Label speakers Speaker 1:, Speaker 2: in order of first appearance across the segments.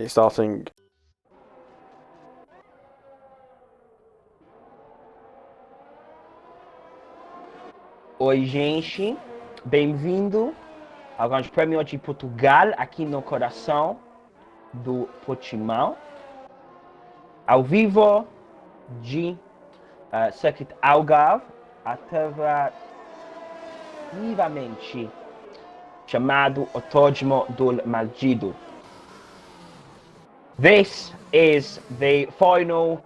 Speaker 1: It's starting.
Speaker 2: Oi, gente. Bem-vindo ao Grande Prêmio de Portugal, aqui no coração do Portimão. Ao vivo de Circuit Algarve, alternativamente chamado Autódromo do Maldito. This is the final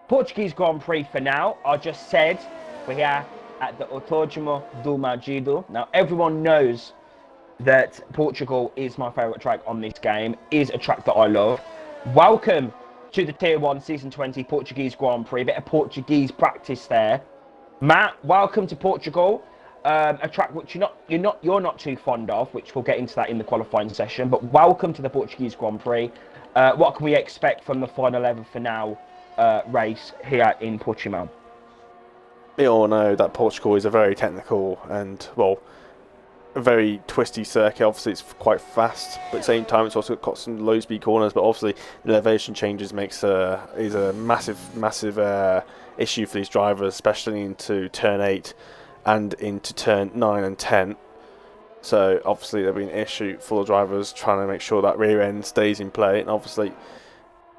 Speaker 2: Portuguese Grand Prix for now. I just said we're here at the Autódromo do Maldito. Now, everyone knows that Portugal is my favourite track on this game, is a track that I love. Welcome to the Tier 1 Season 20 Portuguese Grand Prix. A bit of Portuguese practice there. Matt, welcome to Portugal. A track which you're not too fond of, which we'll get into that in the qualifying session. But welcome to the Portuguese Grand Prix. What can we expect from the final 11 for now race here in Portimão?
Speaker 1: We all know that Portugal is a very technical and, well, a very twisty circuit. Obviously, it's quite fast, but at the same time, it's also got some low-speed corners. But obviously, the elevation changes is a massive issue for these drivers, especially into turn 8 and into turn 9 and 10. So obviously, there'll be an issue for the drivers trying to make sure that rear end stays in play. And obviously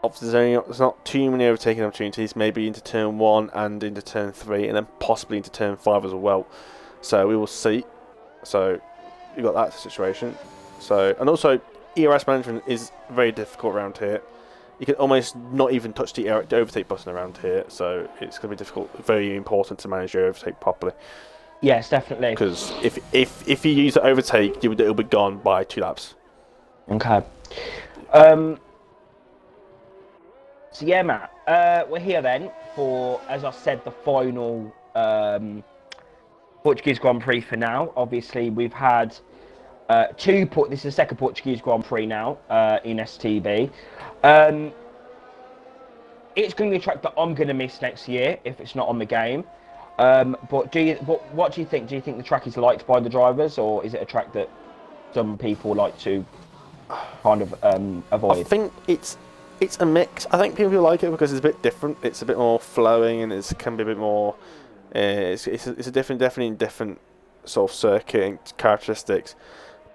Speaker 1: there's not too many overtaking opportunities. Maybe into turn 1 and into turn 3, and then possibly into turn 5 as well. So we will see. So you've got that situation. So, and also ERS management is very difficult around here. You can almost not even touch the overtake button around here. So it's going to be difficult, very important to manage your overtake properly.
Speaker 2: Yes, definitely.
Speaker 1: Because if you use the overtake, it'll be gone by 2 laps.
Speaker 2: Okay. So yeah, Matt, we're here then for, as I said, the final Portuguese Grand Prix for now. Obviously, we've had this is the second Portuguese Grand Prix now in STB. It's going to be a track that I'm going to miss next year if it's not on the game. But what do you think? Do you think the track is liked by the drivers, or is it a track that some people like to kind of avoid?
Speaker 1: I think it's a mix. I think people like it because it's a bit different. It's a bit more flowing, and it can be a bit more. It's definitely different sort of circuit and characteristics.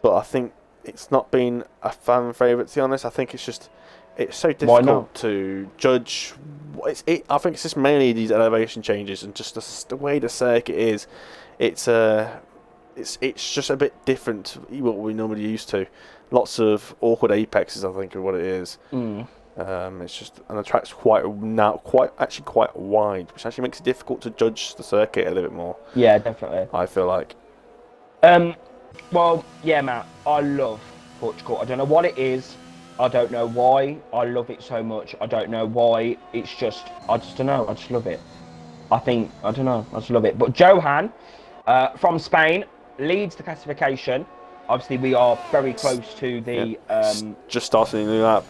Speaker 1: But I think it's not been a fan favourite, to be honest. I think it's so difficult to judge. I think it's just mainly these elevation changes and just the way the circuit is. It's just a bit different to what we normally used to. Lots of awkward apexes, I think, are what it is. It's just, and the track's quite wide, which actually makes it difficult to judge the circuit a little bit more.
Speaker 2: Yeah, definitely.
Speaker 1: I feel like.
Speaker 2: Well, yeah, Matt, I love Portugal. I don't know what it is. I don't know why I love it so much. I don't know why. I just don't know. I just love it. I don't know. I just love it. But Johan, from Spain, leads the classification. Obviously, we are very close to the...
Speaker 1: just starting a new lap.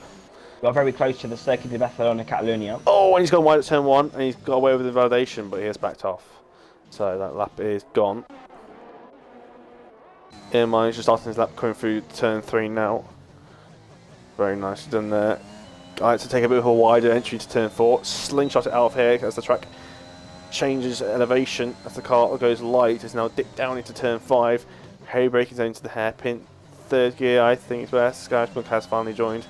Speaker 2: We are very close to the Circuit de Barcelona, Catalunya.
Speaker 1: Oh, and he's gone wide at turn 1, and he's got away with the validation, but he has backed off. So that lap is gone. Irmine just starting his lap coming through turn 3 now. Very nicely done there. I had to take a bit of a wider entry to turn 4. Slingshot it out of here as the track changes elevation as the car goes light. It's now dipped down into turn 5. Heavy braking zone to the hairpin. Third gear, I think, is where Skybook has finally joined.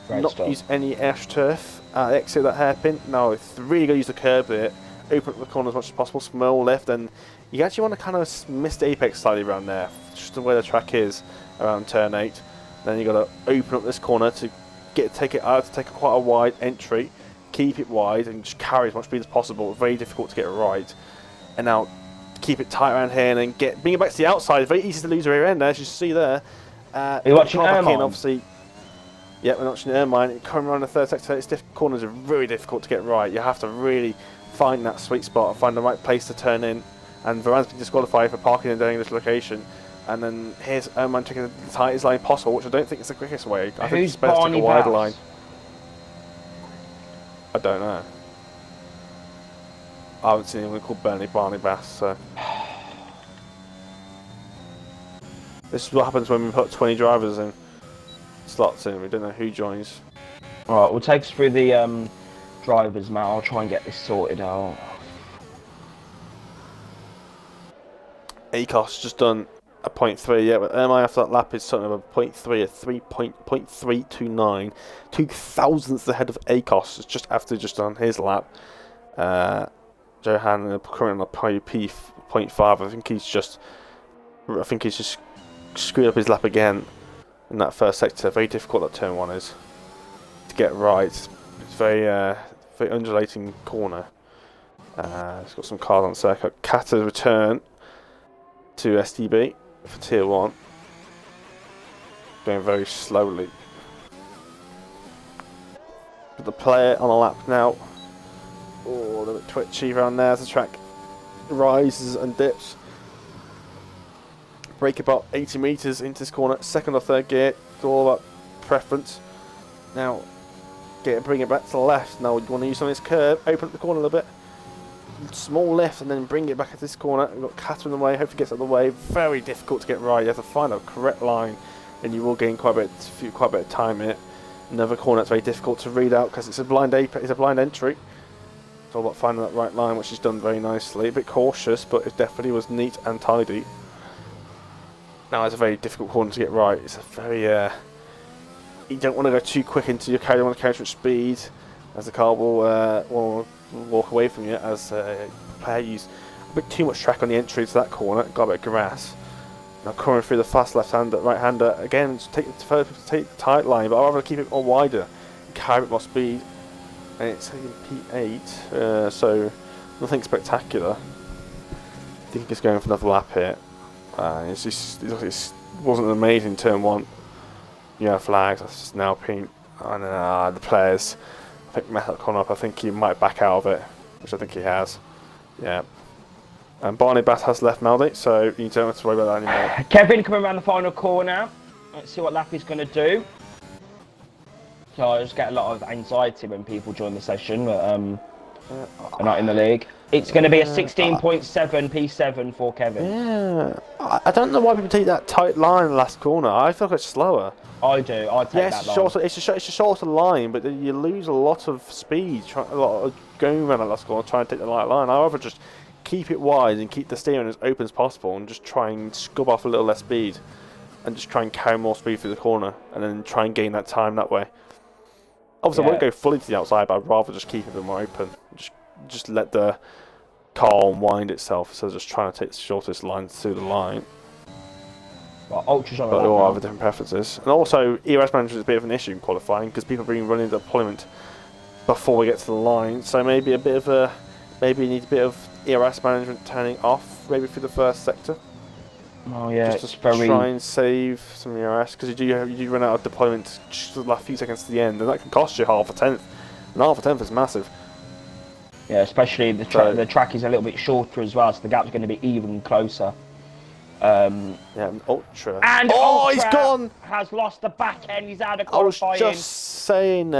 Speaker 1: Not use any AstroTurf at the exit of that hairpin. No, it's really going to use the curb there. Open up the corner as much as possible. Small left, and you actually want to kind of miss the apex slightly around there, just the way the track is around turn 8. Then you got to open up this corner to take quite a wide entry, keep it wide, and just carry as much speed as possible. Very difficult to get it right. And now keep it tight around here, and then bring it back to the outside. Very easy to lose the rear end, as you see there.
Speaker 2: You're watching Irmine?
Speaker 1: Obviously. Yeah, we're watching Irmine. Coming around the third sector, corners are really difficult to get right. You have to really find that sweet spot and find the right place to turn in. And Varana's been disqualified for parking in this location. And then here's Irmine taking the tightest line possible, which I don't think is the quickest way. I think it's best to take a wider line. I don't know. I haven't seen anyone called Barney Bass, so. This is what happens when we put 20 drivers in. slots in. We don't know who joins.
Speaker 2: All right, we'll take us through the drivers, Matt. I'll try and get this sorted out.
Speaker 1: Acos just done a 0.3, yeah, but MI after that lap is something of a 0.3, a 3.329, 2 thousandths ahead of Acos. It's just after just done his lap. Johan currently on a P.5. I think he's just screwed up his lap again in that first sector. Very difficult that turn 1 is to get right. It's very very undulating corner. It's got some cars on circuit. Kata's return to STB for tier 1. Going very slowly. But the player on the lap now. Oh, a little bit twitchy around there as the track rises and dips. Brake about 80 metres into this corner, second or third gear. It's all about preference. Now, bring it back to the left. Now, you want to use on this curve, open up the corner a little bit. Small left and then bring it back at this corner. We've got Kata in the way, hopefully gets out of the way. Very difficult to get right. You have to find a correct line and you will gain quite a bit of time here. Another corner that's very difficult to read out because it's a blind entry. It's all about finding that right line, which is done very nicely. A bit cautious, but it definitely was neat and tidy. Now it's a very difficult corner to get right. It's a very you don't want to go too quick into your car. You want to counter at speed, as the car will walk away from you. As a player used a bit too much track on the entry to that corner, got a bit of grass. Now coming through the fast left-hander, right-hander again. Take the tight line, but I'd rather keep it more wider, carry a bit more speed. And it's P8, so nothing spectacular. I think he's going for another lap here. It wasn't an amazing turn 1. Yeah, flags. That's just now pink. And the players. I think Matt Connor up. I think he might back out of it, which I think he has. Yeah. And Barney Bass has left Maldi, so you don't have to worry about that anymore.
Speaker 2: Kevin coming around the final corner. Let's see what lap he's going to do. So I just get a lot of anxiety when people join the session that are not in the league. It's going to be a 16.7 P7 for Kevin.
Speaker 1: Yeah, I don't know why people take that tight line in the last corner. I feel like it's slower.
Speaker 2: I do. I take that line.
Speaker 1: Shorter, it's a shorter line, but you lose a lot of speed. A lot of going around that last corner, trying to take the light line. I'd rather just keep it wide and keep the steering as open as possible, and just try and scrub off a little less speed, and just try and carry more speed through the corner, and then try and gain that time that way. Obviously, I won't go fully to the outside, but I'd rather just keep it a bit more open. Just let the car unwind itself, so just trying to take the shortest line through the line.
Speaker 2: Well, Ultra's on
Speaker 1: but they all have different preferences. And also, ERS management is a bit of an issue in qualifying because people have been running the deployment before we get to the line. So maybe you need a bit of ERS management turning off, maybe for the first sector.
Speaker 2: Oh yeah,
Speaker 1: just to try and save some ERS because you do run out of deployment just the last few seconds to the end, and that can cost you half a tenth. And half a tenth is massive.
Speaker 2: Yeah, especially the track is a little bit shorter as well, so the gap's going to be even closer.
Speaker 1: Yeah, Ultra.
Speaker 2: And
Speaker 1: Ultra
Speaker 2: he's
Speaker 1: gone.
Speaker 2: Has lost the back end. He's out of qualifying.
Speaker 1: I was just saying.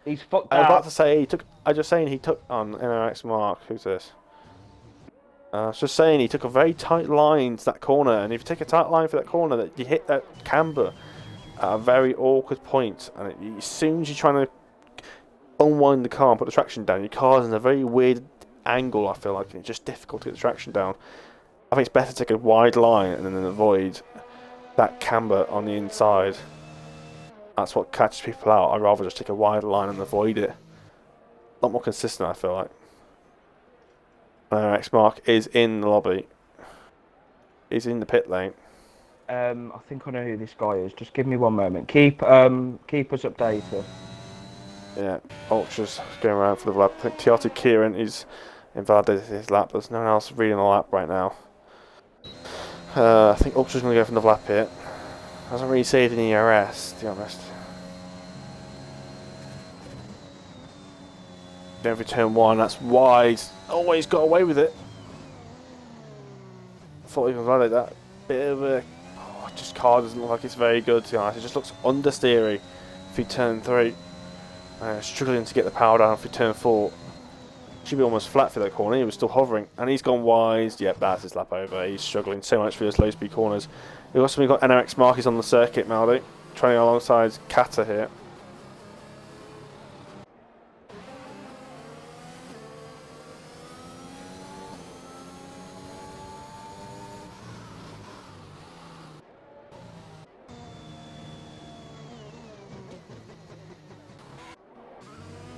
Speaker 2: He's fucked
Speaker 1: I was
Speaker 2: up.
Speaker 1: about to say he took. I was just saying he took on NRX Mark. Who's this? I was just saying he took a very tight line to that corner, and if you take a tight line for that corner, that you hit that camber at a very awkward point, and as soon as you're trying to unwind the car and put the traction down, your car's in a very weird angle. I feel like and it's just difficult to get the traction down. I think it's better to take a wide line and then avoid that camber on the inside. That's what catches people out. I'd rather just take a wide line and avoid it. A lot more consistent, I feel like. X Mark is in the lobby. He's in the pit lane.
Speaker 2: I think I know who this guy is. Just give me one moment. Keep us updated.
Speaker 1: Yeah, Ultra's going around for the lap. I think Tiati Kieran is invalidated his lap. There's no one else reading the lap right now. I think Ultra's going to go for another lap here. Hasn't really saved any ERS, to be honest. Then for turn 1, that's wide. Always got away with it. Thought he could validate that. Bit of a... just car doesn't look like it's very good, to be honest. It just looks understeery for turn 3. Struggling to get the power down for turn 4. Should be almost flat for that corner. He was still hovering, and he's gone wide. Yep, that's his lap over. He's struggling so much for those low speed corners. We've also got NRX Mark is on the circuit, Maldi. training alongside Kata here.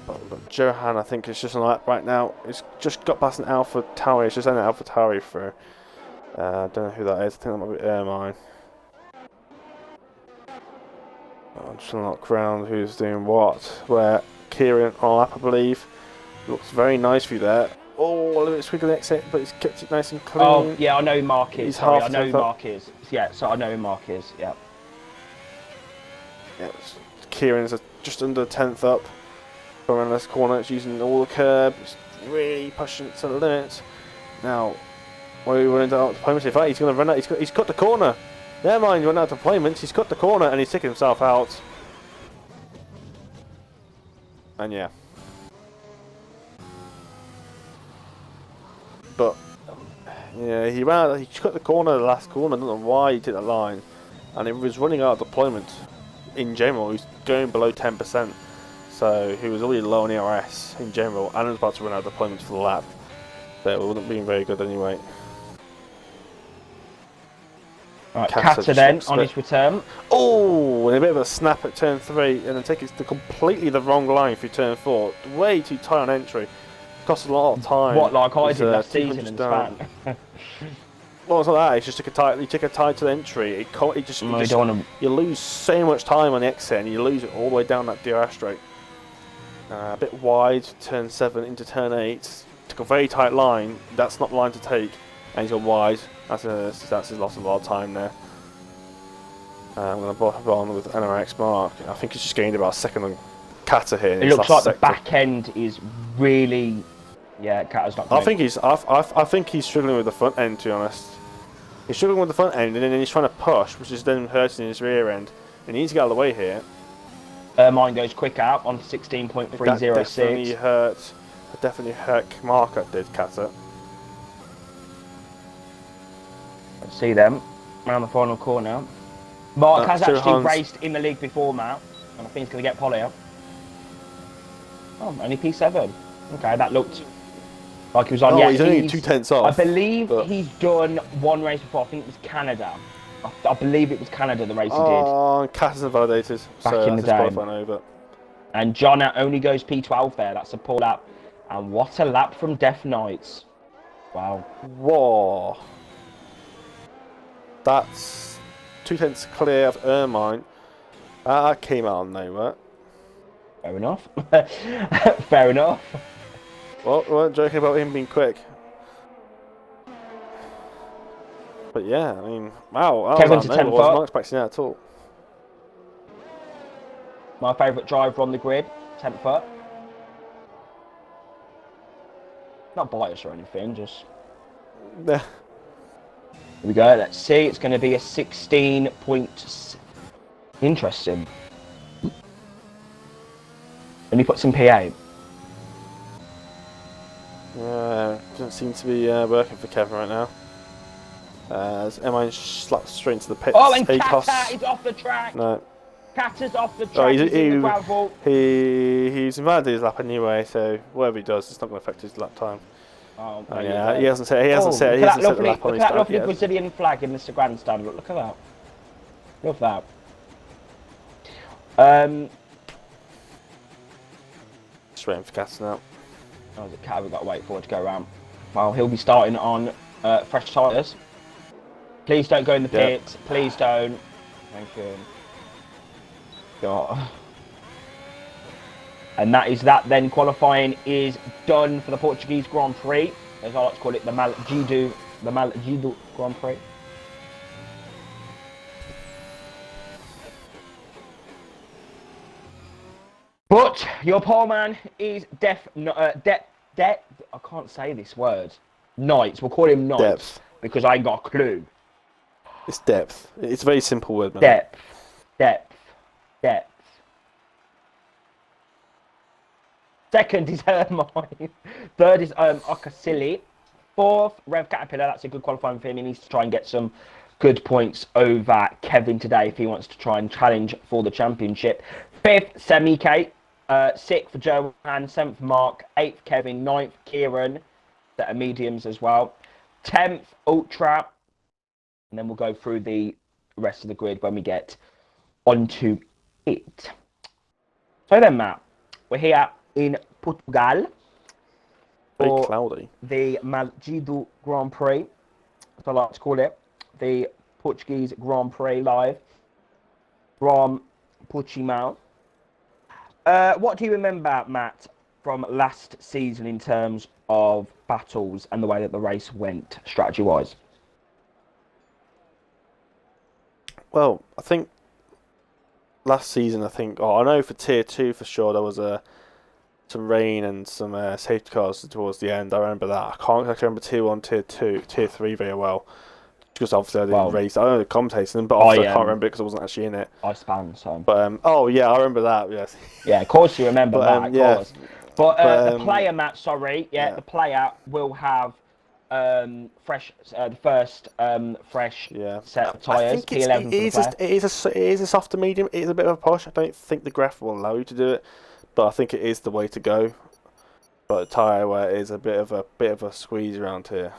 Speaker 1: But Johan, I think, is just on that right now. He's just got past an Alpha Tauri. It's just an Alpha Tauri through. I don't know who that is. I think that might be Ermine. I'm just going to look around who's doing what. Where Kieran on lap, I believe. Looks very nice for you there. Oh, a little bit squiggly exit, but he's kept it nice and clean.
Speaker 2: Oh, yeah, I know who Mark is.
Speaker 1: He's
Speaker 2: Sorry, I
Speaker 1: half
Speaker 2: know who
Speaker 1: tenth up.
Speaker 2: Mark is. Yeah, so I know who Mark is, yeah.
Speaker 1: Yeah, Kieran's just under 10th up. Around this corner, it's using all the curb. It's really pushing it to the limit. Now, where we run out of deployment, in fact, he's going to run out. He's cut the corner. Never mind, run out of deployments. He's cut the corner and he's taken himself out. And yeah. But yeah, he ran. He cut the corner, the last corner. I don't know why he did that line, and it was running out of deployment. In general, he was going below 10%, so he was already low on ERS in general, and was about to run out of deployment for the lap. But it wasn't being very good anyway.
Speaker 2: Right, Kata then on his return.
Speaker 1: Oh, and a bit of a snap at turn 3, and then take it to completely the wrong line through turn 4. Way too tight on entry. Cost a lot of time.
Speaker 2: What, like I did last season in
Speaker 1: down.
Speaker 2: Span?
Speaker 1: Well, it's not that. He just took a tight. He took a tight to the entry. You lose so much time on the exit, and you lose it all the way down that DRS straight. A bit wide, turn 7 into turn 8. Took a very tight line. That's not the line to take, and he's gone wide. That's his loss of a lot of time there. I'm going to bop on with NRX Mark. I think he's just gained about a second on Kata here.
Speaker 2: It looks like the back end is really. Yeah, Kata's not.
Speaker 1: I think he's struggling with the front end, to be honest. He's struggling with the front end, and then he's trying to push, which is then hurting his rear end. And he needs to get out of the way here.
Speaker 2: Mine goes quick out on 16.306.
Speaker 1: That definitely hurt Mark, did Kata.
Speaker 2: Let's see them around the final corner. Mark has actually raced in the league before, Matt, and I think he's going to get Polly up. Oh, only P7. Okay, that looked like he was on.
Speaker 1: Oh,
Speaker 2: yeah,
Speaker 1: he's only 2/10 off.
Speaker 2: I believe he's done one race before. I think it was Canada. I believe it was Canada, the race he did.
Speaker 1: Oh, Kata's validated.
Speaker 2: Back in the day.
Speaker 1: Over.
Speaker 2: And John only goes P12 there. That's a poor lap. And what a lap from Death Knights. Wow.
Speaker 1: Whoa. That's 2/10 clear of Ermine. That came out of nowhere.
Speaker 2: Fair enough. Fair enough.
Speaker 1: Well, we weren't joking about him being quick. But yeah, I mean, wow.
Speaker 2: Kevin to 10th.
Speaker 1: I was not expecting that at all.
Speaker 2: My favourite driver on the grid, 10th foot. Not biased or anything, just.
Speaker 1: Yeah.
Speaker 2: Here we go, let's see. It's going to be a 16 point. Interesting. And he puts in P8.
Speaker 1: Yeah, doesn't seem to be working for Kevin right now. As Emine slaps straight into the pits.
Speaker 2: Oh, and Kata is off the track.
Speaker 1: No.
Speaker 2: Kata's off the track. He's in the gravel.
Speaker 1: He's invalidated his lap anyway, so whatever he does, it's not going to affect his lap time.
Speaker 2: Oh,
Speaker 1: yeah, he hasn't set the lap on his
Speaker 2: Look at that lovely Brazilian flag in Mr. Grandstand. Look at that. Love that.
Speaker 1: Just waiting for Kata now.
Speaker 2: Oh, the cat we've got to wait for it to go around. Well, he'll be starting on fresh tyres. Please don't go in the pit. Please don't. Thank you. God. And that is that then. Qualifying is done for the Portuguese Grand Prix, as I like to call it, the Maljidu Grand Prix. But your pole man is I can't say this word. Knights. We'll call him Knights.
Speaker 1: Depth.
Speaker 2: Because I ain't got a clue.
Speaker 1: It's depth. It's a very simple word, man.
Speaker 2: Depth. Second is Ermine. Third is Okasili. Fourth, Rev Caterpillar. That's a good qualifying for him. He needs to try and get some good points over Kevin today if he wants to try and challenge for the championship. 5th, Semike. 6th, Johan. 7th, Mark. 8th, Kevin. 9th, Kieran. That are mediums as well. 10th, Ultra. And then we'll go through the rest of the grid when we get onto it. So then, Matt, we're here in Portugal.
Speaker 1: Very cloudy.
Speaker 2: The Maldido Grand Prix, as I like to call it. The Portuguese Grand Prix live from Portimão. What do you remember, Matt, from last season in terms of battles and the way that the race went, strategy-wise?
Speaker 1: Well, I think last season, I know for Tier 2 for sure, there was some rain and some safety cars towards the end. I remember that. I can't actually remember Tier 1, Tier 2, Tier 3 very well. Because obviously I didn't race. I don't know the commentating, but obviously I can't remember it because I wasn't actually in it.
Speaker 2: I span, so.
Speaker 1: But, oh yeah, I remember that, yes.
Speaker 2: Yeah, of course you remember that, of course. But the player, Matt, the player will have fresh, the first fresh set of tyres, P11
Speaker 1: it is a softer medium. It is a bit of a push. I don't think the graph will allow you to do it, but I think it is the way to go. But a tyre where it is a bit of a squeeze around here.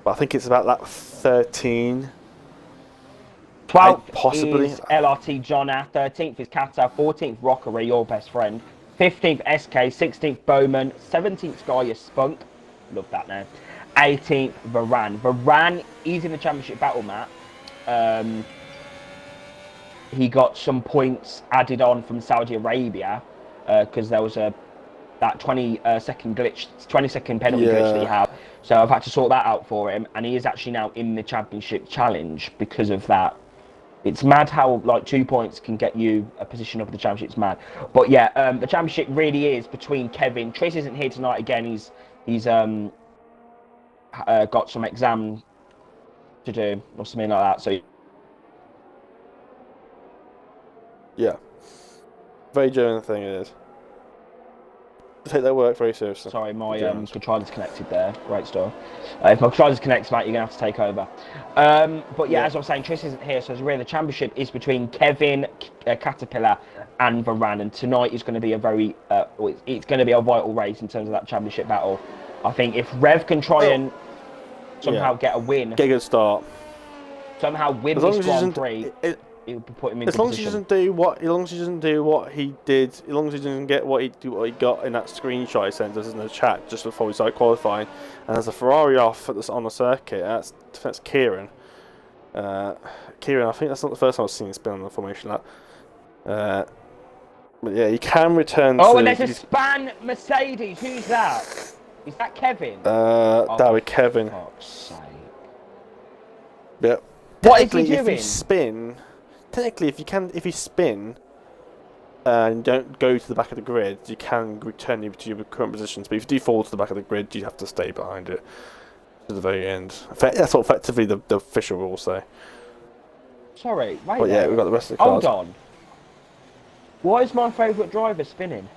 Speaker 1: But I think it's about that 13.
Speaker 2: 12th
Speaker 1: possibly
Speaker 2: is LRT Jonna, 13th is Kata, 14th Rockery, your best friend, 15th SK, 16th Bowman, 17th Gaia Spunk, love that name, 18th Varane. Varane is in the championship battle, Matt. He got some points added on from Saudi Arabia because there was that 20-second glitch, 20-second penalty glitch that he had. So I've had to sort that out for him, and he is actually now in the championship challenge because of that. It's mad how like 2 points can get you a position of the championship. It's mad. But yeah, the championship really is between Kevin. Trish isn't here tonight again. He's got some exam to do or something like that. So
Speaker 1: yeah, very genuine thing it is. Take their work very seriously.
Speaker 2: Sorry, my controller's connected there. Great stuff. If my controller's connected, Matt, you're going to have to take over. But yeah, as I was saying, Trish isn't here, so really the championship is between Kevin, Caterpillar, and Varane. And tonight is going to be a very, it's going to be a vital race in terms of that championship battle. I think if Rev can try and somehow get a win,
Speaker 1: get a good start,
Speaker 2: somehow win this Grand Prix. It would put him in
Speaker 1: as long as he doesn't do what he did, as long as he doesn't get what he got in that screenshot he sent us in the chat just before we started qualifying, and there's a Ferrari off on the circuit. That's Kieran. Kieran, I think that's not the first time I've seen him spin on the formation lap. But yeah, you can return.
Speaker 2: Oh, and there's a Span Mercedes. Who's that? Is that Kevin?
Speaker 1: That would Kevin.
Speaker 2: For fuck's sake.
Speaker 1: Yep.
Speaker 2: What is he doing?
Speaker 1: If you spin. Technically, if you spin and don't go to the back of the grid, you can return to your current positions. But if you do fall to the back of the grid, you have to stay behind it to the very end. That's what effectively the official rules say.
Speaker 2: Sorry, wait.
Speaker 1: But yeah, we've got the rest of the cars.
Speaker 2: Hold on. Why is my favourite driver spinning?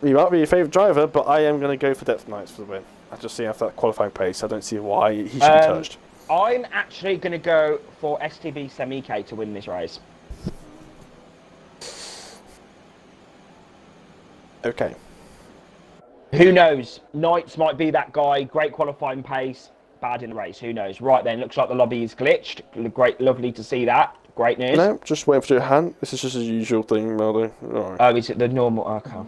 Speaker 1: You might be your favourite driver, but I am going to go for Depth Knights for the win. I just see after that qualifying pace, I don't see why he should be touched.
Speaker 2: I'm actually going to go for STB Semike to win this race.
Speaker 1: Okay.
Speaker 2: Who knows? Knights might be that guy. Great qualifying pace, bad in the race. Who knows? Right then, looks like the lobby is glitched. Great, lovely to see that. Great news.
Speaker 1: No, just waiting for your hand. This is just a usual thing, Melody. Right.
Speaker 2: Oh, is it the normal? Okay.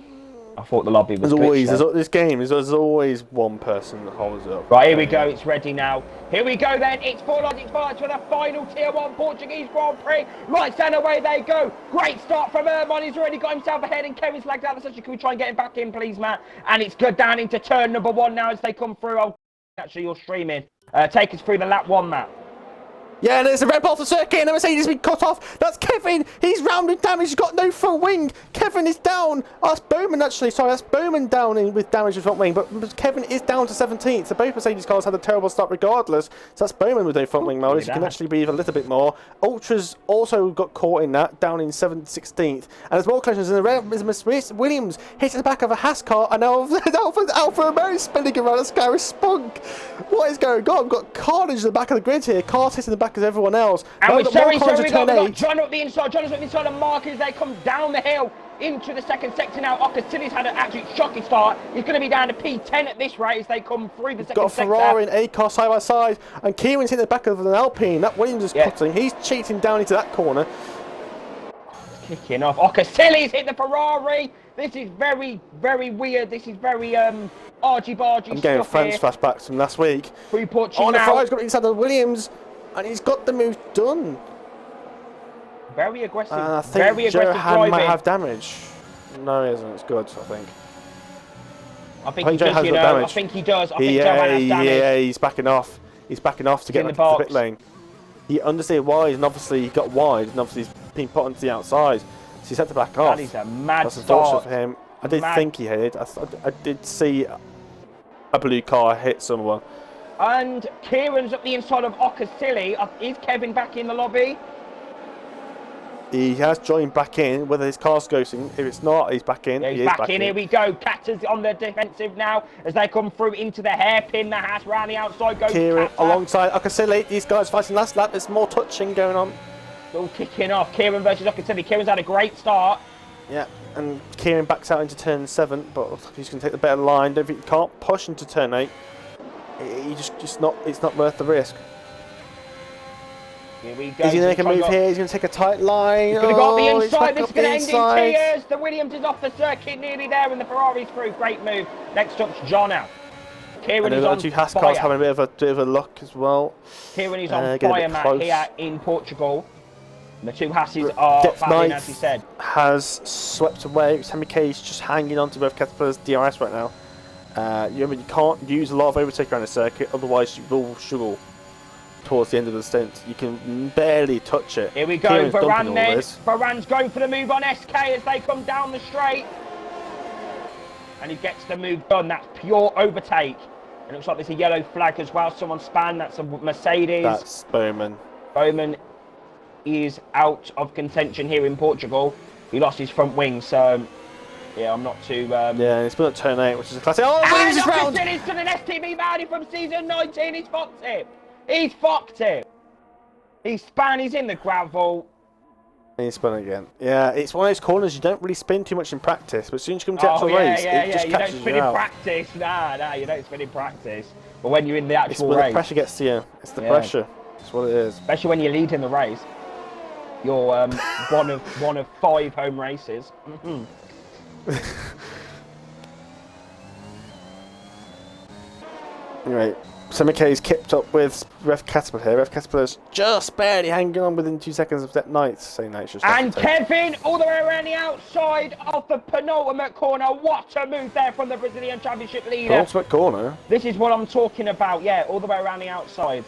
Speaker 2: I thought the lobby was
Speaker 1: glitched. There's always one person that holds it up.
Speaker 2: Right, here we go. It's ready now. Here we go then. It's four lights for the final Tier 1 Portuguese Grand Prix. Lights down, away they go. Great start from Erman. He's already got himself ahead and Kevin's lagged out. Can we try and get him back in, please, Matt? And it's good down into turn number 1 now as they come through. Oh, actually, you're streaming. Take us through the lap 1, Matt.
Speaker 1: Yeah, and there's a red ball to circuit, and the Mercedes has been cut off. That's Kevin. He's rounded damage. He's got no front wing. Kevin is down. Oh, that's Bowman, actually. Sorry, that's Bowman down with damage with front wing. But Kevin is down to 17th. So both Mercedes cars had a terrible start regardless. So that's Bowman with no front wing mode. He can actually breathe a little bit more. Ultra's also got caught in that, down in 16th. And there's more collisions. And the red Williams hits the back of a Haas car. And now Alfa Romeo spinning around. This guy is spunk. What is going on? We've got carnage in the back of the grid here. Cars hitting the back of everyone else.
Speaker 2: And we got John up the inside. John is up the inside of Mark as they come down the hill into the second sector now. Ocasili's had an absolute shocking start. He's going to be down to P10 at this rate as they come through the second sector.
Speaker 1: Got a Ferrari and A car side by side, and Kieran's hitting the back of an Alpine. That Williams is cutting. He's cheating down into that corner.
Speaker 2: Kicking off. Ocasili's hit the Ferrari. This is very, very weird. This is very argy-bargy
Speaker 1: I'm getting French flashbacks from last week.
Speaker 2: Free Portugal
Speaker 1: the
Speaker 2: now.
Speaker 1: Ferrari's got inside the Williams, and he's got the move done.
Speaker 2: Very aggressive.
Speaker 1: I think
Speaker 2: very aggressive driving.
Speaker 1: might have damage. No, he isn't. It's good, I think.
Speaker 2: I think he does, I think he does. I think Johan has damage.
Speaker 1: Yeah, he's backing off. He's backing off to get into the pit lane. He understood wide, and obviously he got wide, and obviously he's been put onto the outside. So he's had to back off.
Speaker 2: That is a mad
Speaker 1: That's unfortunate for him. I did think he hit. I did see a blue car hit someone.
Speaker 2: And Kieran's up the inside of Ocasili. Is Kevin back in the lobby?
Speaker 1: He has joined back in, whether his car's ghosting. If it's not, he's back in.
Speaker 2: Yeah, he's back in. Here we go. Catter's on the defensive now as they come through into the hairpin. The Haas round the outside goes
Speaker 1: Kieran
Speaker 2: Catter.
Speaker 1: Alongside Ocasili. These guys fighting last lap. There's more touching going on.
Speaker 2: All kicking off. Kieran versus Ocasili. Kieran's had a great start.
Speaker 1: Yeah, and Kieran backs out into turn 7, but he's going to take the better line. Don't think he can't push into turn 8. He just not. It's not worth the risk.
Speaker 2: Here we go.
Speaker 1: Is he going to make a move here? He's going to take a tight line.
Speaker 2: He's going to go up the inside. This is going to end in tears. The Williams is off the circuit, nearly there, and the Ferrari's through. Great move. Next up's John now. Kieran is on fire.
Speaker 1: Haas cars having a bit of a look as well.
Speaker 2: Kieran is on fire, Matt, here in Portugal. The two Hasses are battling, as he said.
Speaker 1: Has swept away. Sammy K's just hanging on to both Caterpillar's DRS right now. You can't use a lot of overtake around the circuit, otherwise you will struggle towards the end of the stint. You can barely touch it.
Speaker 2: Here we go, Varane then. Varane's going for the move on SK as they come down the straight. And he gets the move done. That's pure overtake. It looks like there's a yellow flag as well. Someone spanned. That's a Mercedes.
Speaker 1: That's Bowman.
Speaker 2: Bowman is out of contention here in Portugal. He lost his front wing, so yeah, I'm not too.
Speaker 1: Yeah, it's been at turn 8, which is a classic. Oh, Williams is round!
Speaker 2: He's done an STB Maudi from season 19. He's fucked it. He's fucked it. He's spun. He's in the gravel.
Speaker 1: And he spun again. Yeah, it's one of those corners you don't really spin too much in practice, but as soon as you come to the actual race, it just catches you out. You don't spin in
Speaker 2: practice. Nah, you don't spin in practice. But when you're in the actual race,
Speaker 1: the pressure gets to you. It's the pressure. That's what it is.
Speaker 2: Especially when you lead in the race. You're one of 5 home races.
Speaker 1: Anyway, so McKay's kept up with Ref Caterpillar here. Ref Caterpillar's just barely hanging on within 2 seconds of that night.
Speaker 2: And Kevin, all the way around the outside of the penultimate corner. What a move there from the Brazilian Championship leader.
Speaker 1: Penultimate corner?
Speaker 2: This is what I'm talking about. Yeah, all the way around the outside.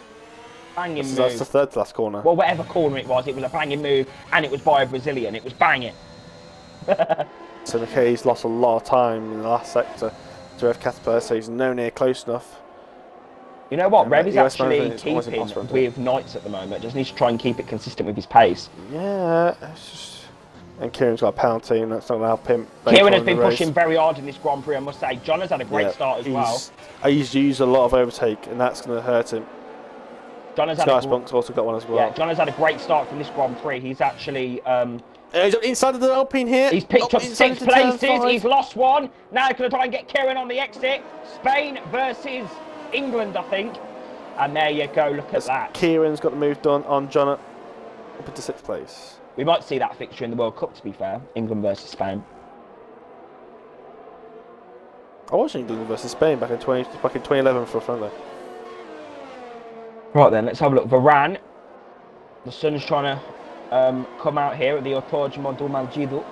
Speaker 2: Banging move.
Speaker 1: That's the third to last corner.
Speaker 2: Well, whatever corner it was a banging move, and it was by a Brazilian. It was banging.
Speaker 1: So McKay's lost a lot of time in the last sector to Ref Caterpillar, so he's no near close enough.
Speaker 2: You know what? Rev is actually keeping with Knights at the moment. Just needs to try and keep it consistent with his pace.
Speaker 1: Yeah, it's just... And Kieran's got a penalty, and that's not going to help him.
Speaker 2: Kieran has been pushing very hard in this Grand Prix, I must say. John has had a great start as well.
Speaker 1: He's used a lot of overtake, and that's going to hurt him.
Speaker 2: John has
Speaker 1: Spunk's also got one as well.
Speaker 2: Yeah, John has had a great start from this Grand Prix. He's actually...
Speaker 1: he's inside of the Alpine here.
Speaker 2: He's picked up 6 places. He's lost 1. Now he's going to try and get Kieran on the exit. Spain versus England, I think. And there you go. Look at that.
Speaker 1: Kieran's got the move done on John up into 6th place.
Speaker 2: We might see that fixture in the World Cup, to be fair. England versus Spain.
Speaker 1: I watched England versus Spain back in 2011 for a friendly.
Speaker 2: Right then, let's have a look. Varane. The sun's trying to come out here at the Autódromo do Maldido.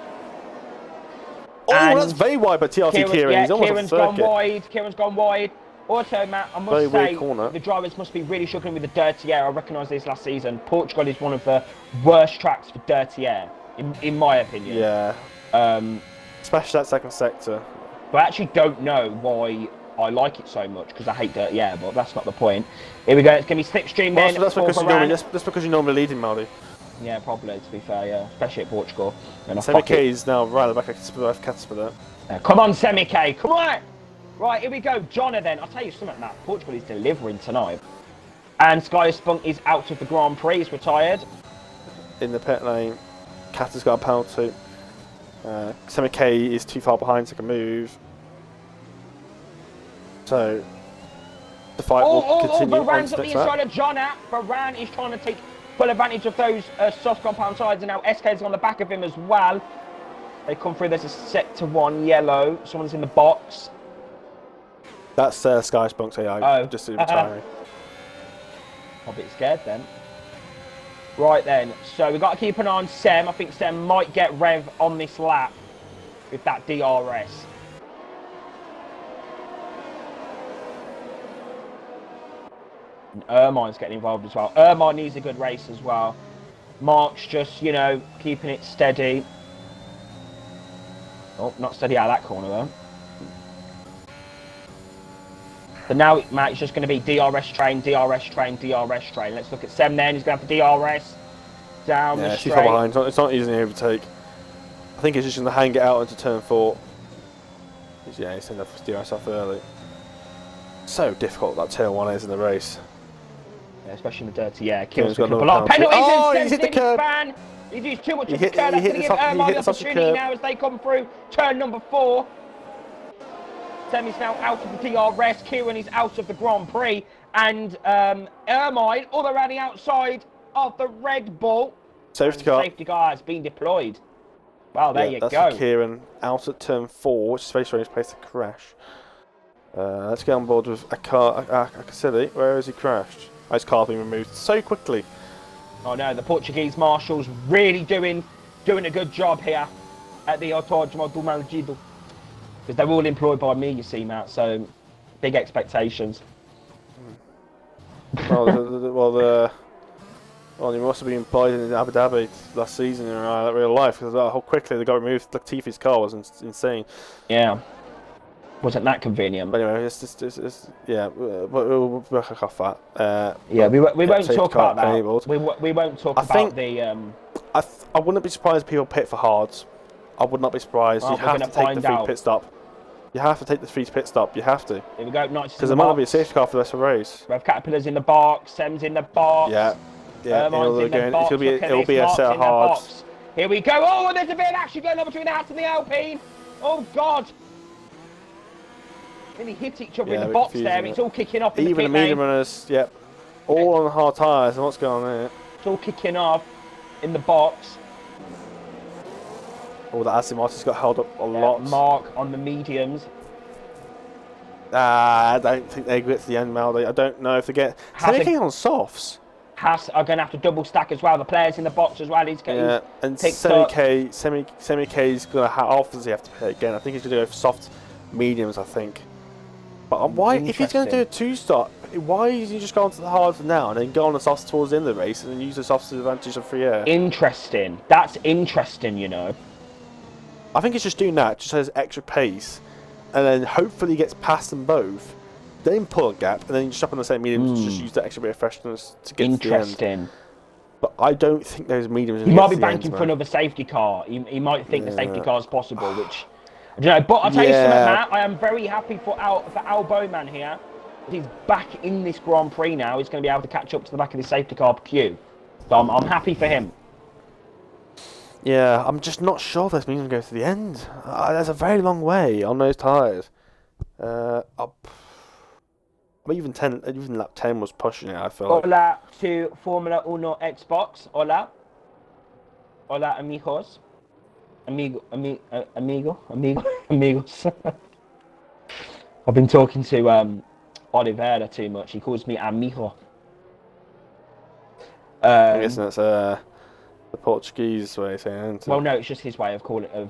Speaker 1: Oh, and that's very wide by TRT Kieran.
Speaker 2: Yeah,
Speaker 1: He's almost
Speaker 2: Kieran's gone wide. Kieran's gone wide. Also, Matt, I
Speaker 1: Very
Speaker 2: must
Speaker 1: weird
Speaker 2: say
Speaker 1: corner.
Speaker 2: the drivers must be really struggling with the dirty air. I recognised this last season. Portugal is one of the worst tracks for dirty air, in my opinion.
Speaker 1: Yeah.
Speaker 2: Um,
Speaker 1: Especially that second sector.
Speaker 2: but I actually don't know why I like it so much because I hate dirty air, but that's not the point. Here we go. It's going to be slipstream
Speaker 1: Well,
Speaker 2: then.
Speaker 1: that's because
Speaker 2: for
Speaker 1: you normally
Speaker 2: Varane.
Speaker 1: that's because you normally lead in Maldi.
Speaker 2: Yeah, probably, to be fair, yeah. Especially at Portugal. And
Speaker 1: Semi-K is now right at the back of Casper there.
Speaker 2: come on, Semi-K, come on! Right, here we go. Jonna then. I'll tell you something, Matt. Portugal is delivering tonight. And Sky Spunk is out of the Grand Prix. He's retired.
Speaker 1: In the pit lane, Cat has got a penalty. Semi-K is too far behind to move. So, the fight will continue
Speaker 2: Varane's
Speaker 1: on
Speaker 2: on
Speaker 1: to
Speaker 2: the inside of Jonna. Varane is trying to take full advantage of those soft compound sides, and now SK's on the back of him as well. They come through. There's a sector 1 yellow. Someone's in the box.
Speaker 1: That's Sky Spunk, so yeah, just retiring.
Speaker 2: I'm a bit scared then. Right then, so we've got to keep an eye on Sem. I think Sem might get Rev on this lap with that DRS. And Ermine's getting involved as well. Ermine needs a good race as well. Mark's just, you know, keeping it steady. Oh, not steady out of that corner though. So now, Matt, it's just going to be DRS train, DRS train, DRS train. Let's look at Sem then. He's going to have the DRS down the straight.
Speaker 1: She's far behind. It's not easy to overtake. I think it's just going to hang it out into turn 4. Yeah, he's sending the DRS off early. So difficult that turn 1 is in the race.
Speaker 2: Yeah, especially in the dirty air. Kills
Speaker 1: got
Speaker 2: a lot of penalties
Speaker 1: he's hit the curb.
Speaker 2: Span. He's used too much of
Speaker 1: He
Speaker 2: the curb. That's going to give Ermine the
Speaker 1: the
Speaker 2: opportunity now as they come through turn number 4. Sem is now out of the DRS. Kieran is out of the Grand Prix. And Ermine all around the outside of the Red Bull.
Speaker 1: Safety car.
Speaker 2: Safety car has been deployed. Well, there you
Speaker 1: that's
Speaker 2: go.
Speaker 1: For Kieran out at turn 4, which is a very strange place to crash. Let's get on board with Akasili. Where has he crashed? Oh, his car's been removed so quickly.
Speaker 2: Oh no, the Portuguese marshals really doing a good job here at the Autódromo do Maldido. Because they're all employed by me, you see, Matt, so big expectations.
Speaker 1: Well, he must have been employed in Abu Dhabi last season in real life, because how quickly they got removed. Latifi's car was insane.
Speaker 2: Yeah. Wasn't that convenient?
Speaker 1: But anyway, yeah, we'll work off that.
Speaker 2: Yeah, we won't talk about that.
Speaker 1: Enabled.
Speaker 2: We won't talk about the...
Speaker 1: I wouldn't be surprised if people pit for hards. I would not be surprised. You have to take the free pit stop. You have to take the free pit stop. You have to.
Speaker 2: Here we go.
Speaker 1: Because there might not be a safety car for the rest of the race.
Speaker 2: Rev Caterpillar's in the box. Sem's in the box.
Speaker 1: Yeah.
Speaker 2: It'll
Speaker 1: be a set of hards.
Speaker 2: Here we go. Oh, and there's a bit of action going on between the Haas and the Alpine. Oh, God. Nearly hit each other in the box there. It's all kicking off in
Speaker 1: Even the medium runners, yep. All on the hard tyres. And what's going on there?
Speaker 2: It's all kicking off in the box.
Speaker 1: Oh, the Aston Martin's got held up a lot.
Speaker 2: Mark on the mediums.
Speaker 1: I don't think they get to the end, Maldi. I don't know if they get... Taking on softs.
Speaker 2: Haas are going to have to double stack as well. The players in the box as well. He's getting
Speaker 1: and Semi-K is going to obviously have to play again. I think he's going to go for soft mediums, I think. But why, if he's going to do a 2-stop, why is he just going to the hards now and then go on the softs towards the end of the race and then use the softs to the advantage of free air?
Speaker 2: Interesting. That's interesting, you know.
Speaker 1: I think he's just doing that, just has extra pace, and then hopefully he gets past them both, then pull a gap, and then you just up on the same mediums to just use that extra bit of freshness to get to the end. But I don't think those mediums...
Speaker 2: He might be banking for another safety car. He might think the safety car is possible, which... I don't know, but I'll tell you something, Matt. I am very happy for Al Bowman here. He's back in this Grand Prix now. He's going to be able to catch up to the back of the safety car queue. So I'm happy for him.
Speaker 1: Yeah, I'm just not sure if this means go to the end. There's a very long way on those tyres. Even lap 10 was pushing it, I feel like.
Speaker 2: Hola to Formula 1 Xbox. Hola. Hola, amigos. Amigos. I've been talking to Oliveira too much. He calls me amigo.
Speaker 1: I guess that's the Portuguese way of saying it.
Speaker 2: Well, no, it's just his way of calling me.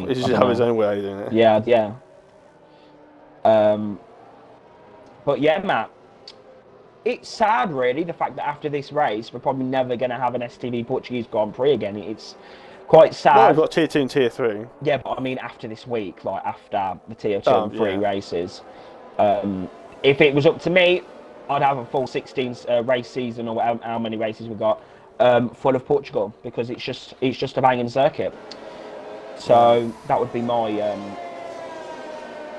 Speaker 1: He just have his own way of doing it.
Speaker 2: Yeah. But yeah, Matt, it's sad, really, the fact that after this race, we're probably never going to have an STB Portuguese Grand Prix again. It's quite sad.
Speaker 1: Well, we've got Tier 2 and Tier 3.
Speaker 2: Yeah, but I mean after this week, like after the Tier 2 and 3 races. If it was up to me, I'd have a full 16 race season, or how many races we got, full of Portugal, because it's just a banging circuit. So that would be my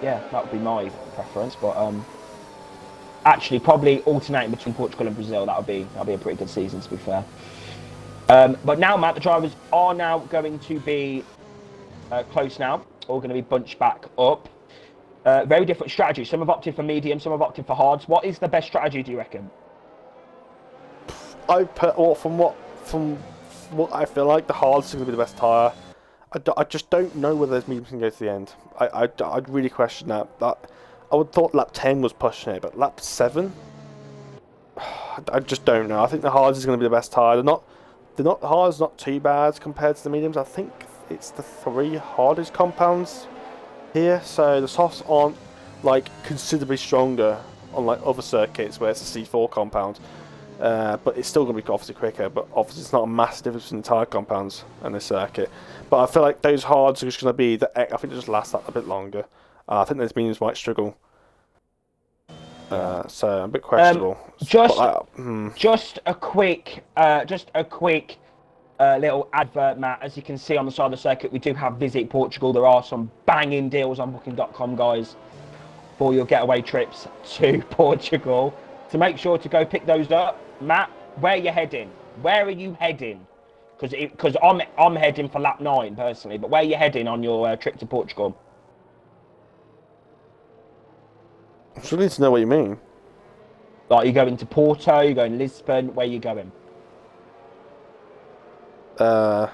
Speaker 2: that would be my preference. But actually, probably alternating between Portugal and Brazil, that'll be a pretty good season, to be fair. But now, Matt, the drivers are now going to be close now, all going to be bunched back up. Very different strategy. Some have opted for medium, some have opted for hards. What is the best strategy, do you reckon?
Speaker 1: From what I feel like, the hards is going to be the best tyre. I just don't know whether those mediums can go to the end. I'd really question that. I would thought lap 10 was pushing it, but lap 7, I just don't know. I think the hards is going to be the best tyre. The hards not too bad compared to the mediums. I think it's the 3 hardest compounds here, so the softs aren't like considerably stronger on like other circuits where it's a C4 compound, but it's still going to be obviously quicker. But obviously it's not a massive difference between the tyre compounds and the circuit. But I feel like those hards are just going to be I think they just last that a bit longer. I think those mediums might struggle, so a bit questionable.
Speaker 2: Just a quick little advert, Matt. As you can see on the side of the circuit, we do have Visit Portugal. There are some banging deals on Booking.com, guys, for your getaway trips to Portugal. So make sure to go pick those up. Matt, where are you heading? Where are you heading? Because I'm heading for lap 9 personally, but where are you heading on your trip to Portugal?
Speaker 1: I'm struggling to know what you mean.
Speaker 2: Like, you going to Porto? You going to Lisbon? Where are you going?
Speaker 1: I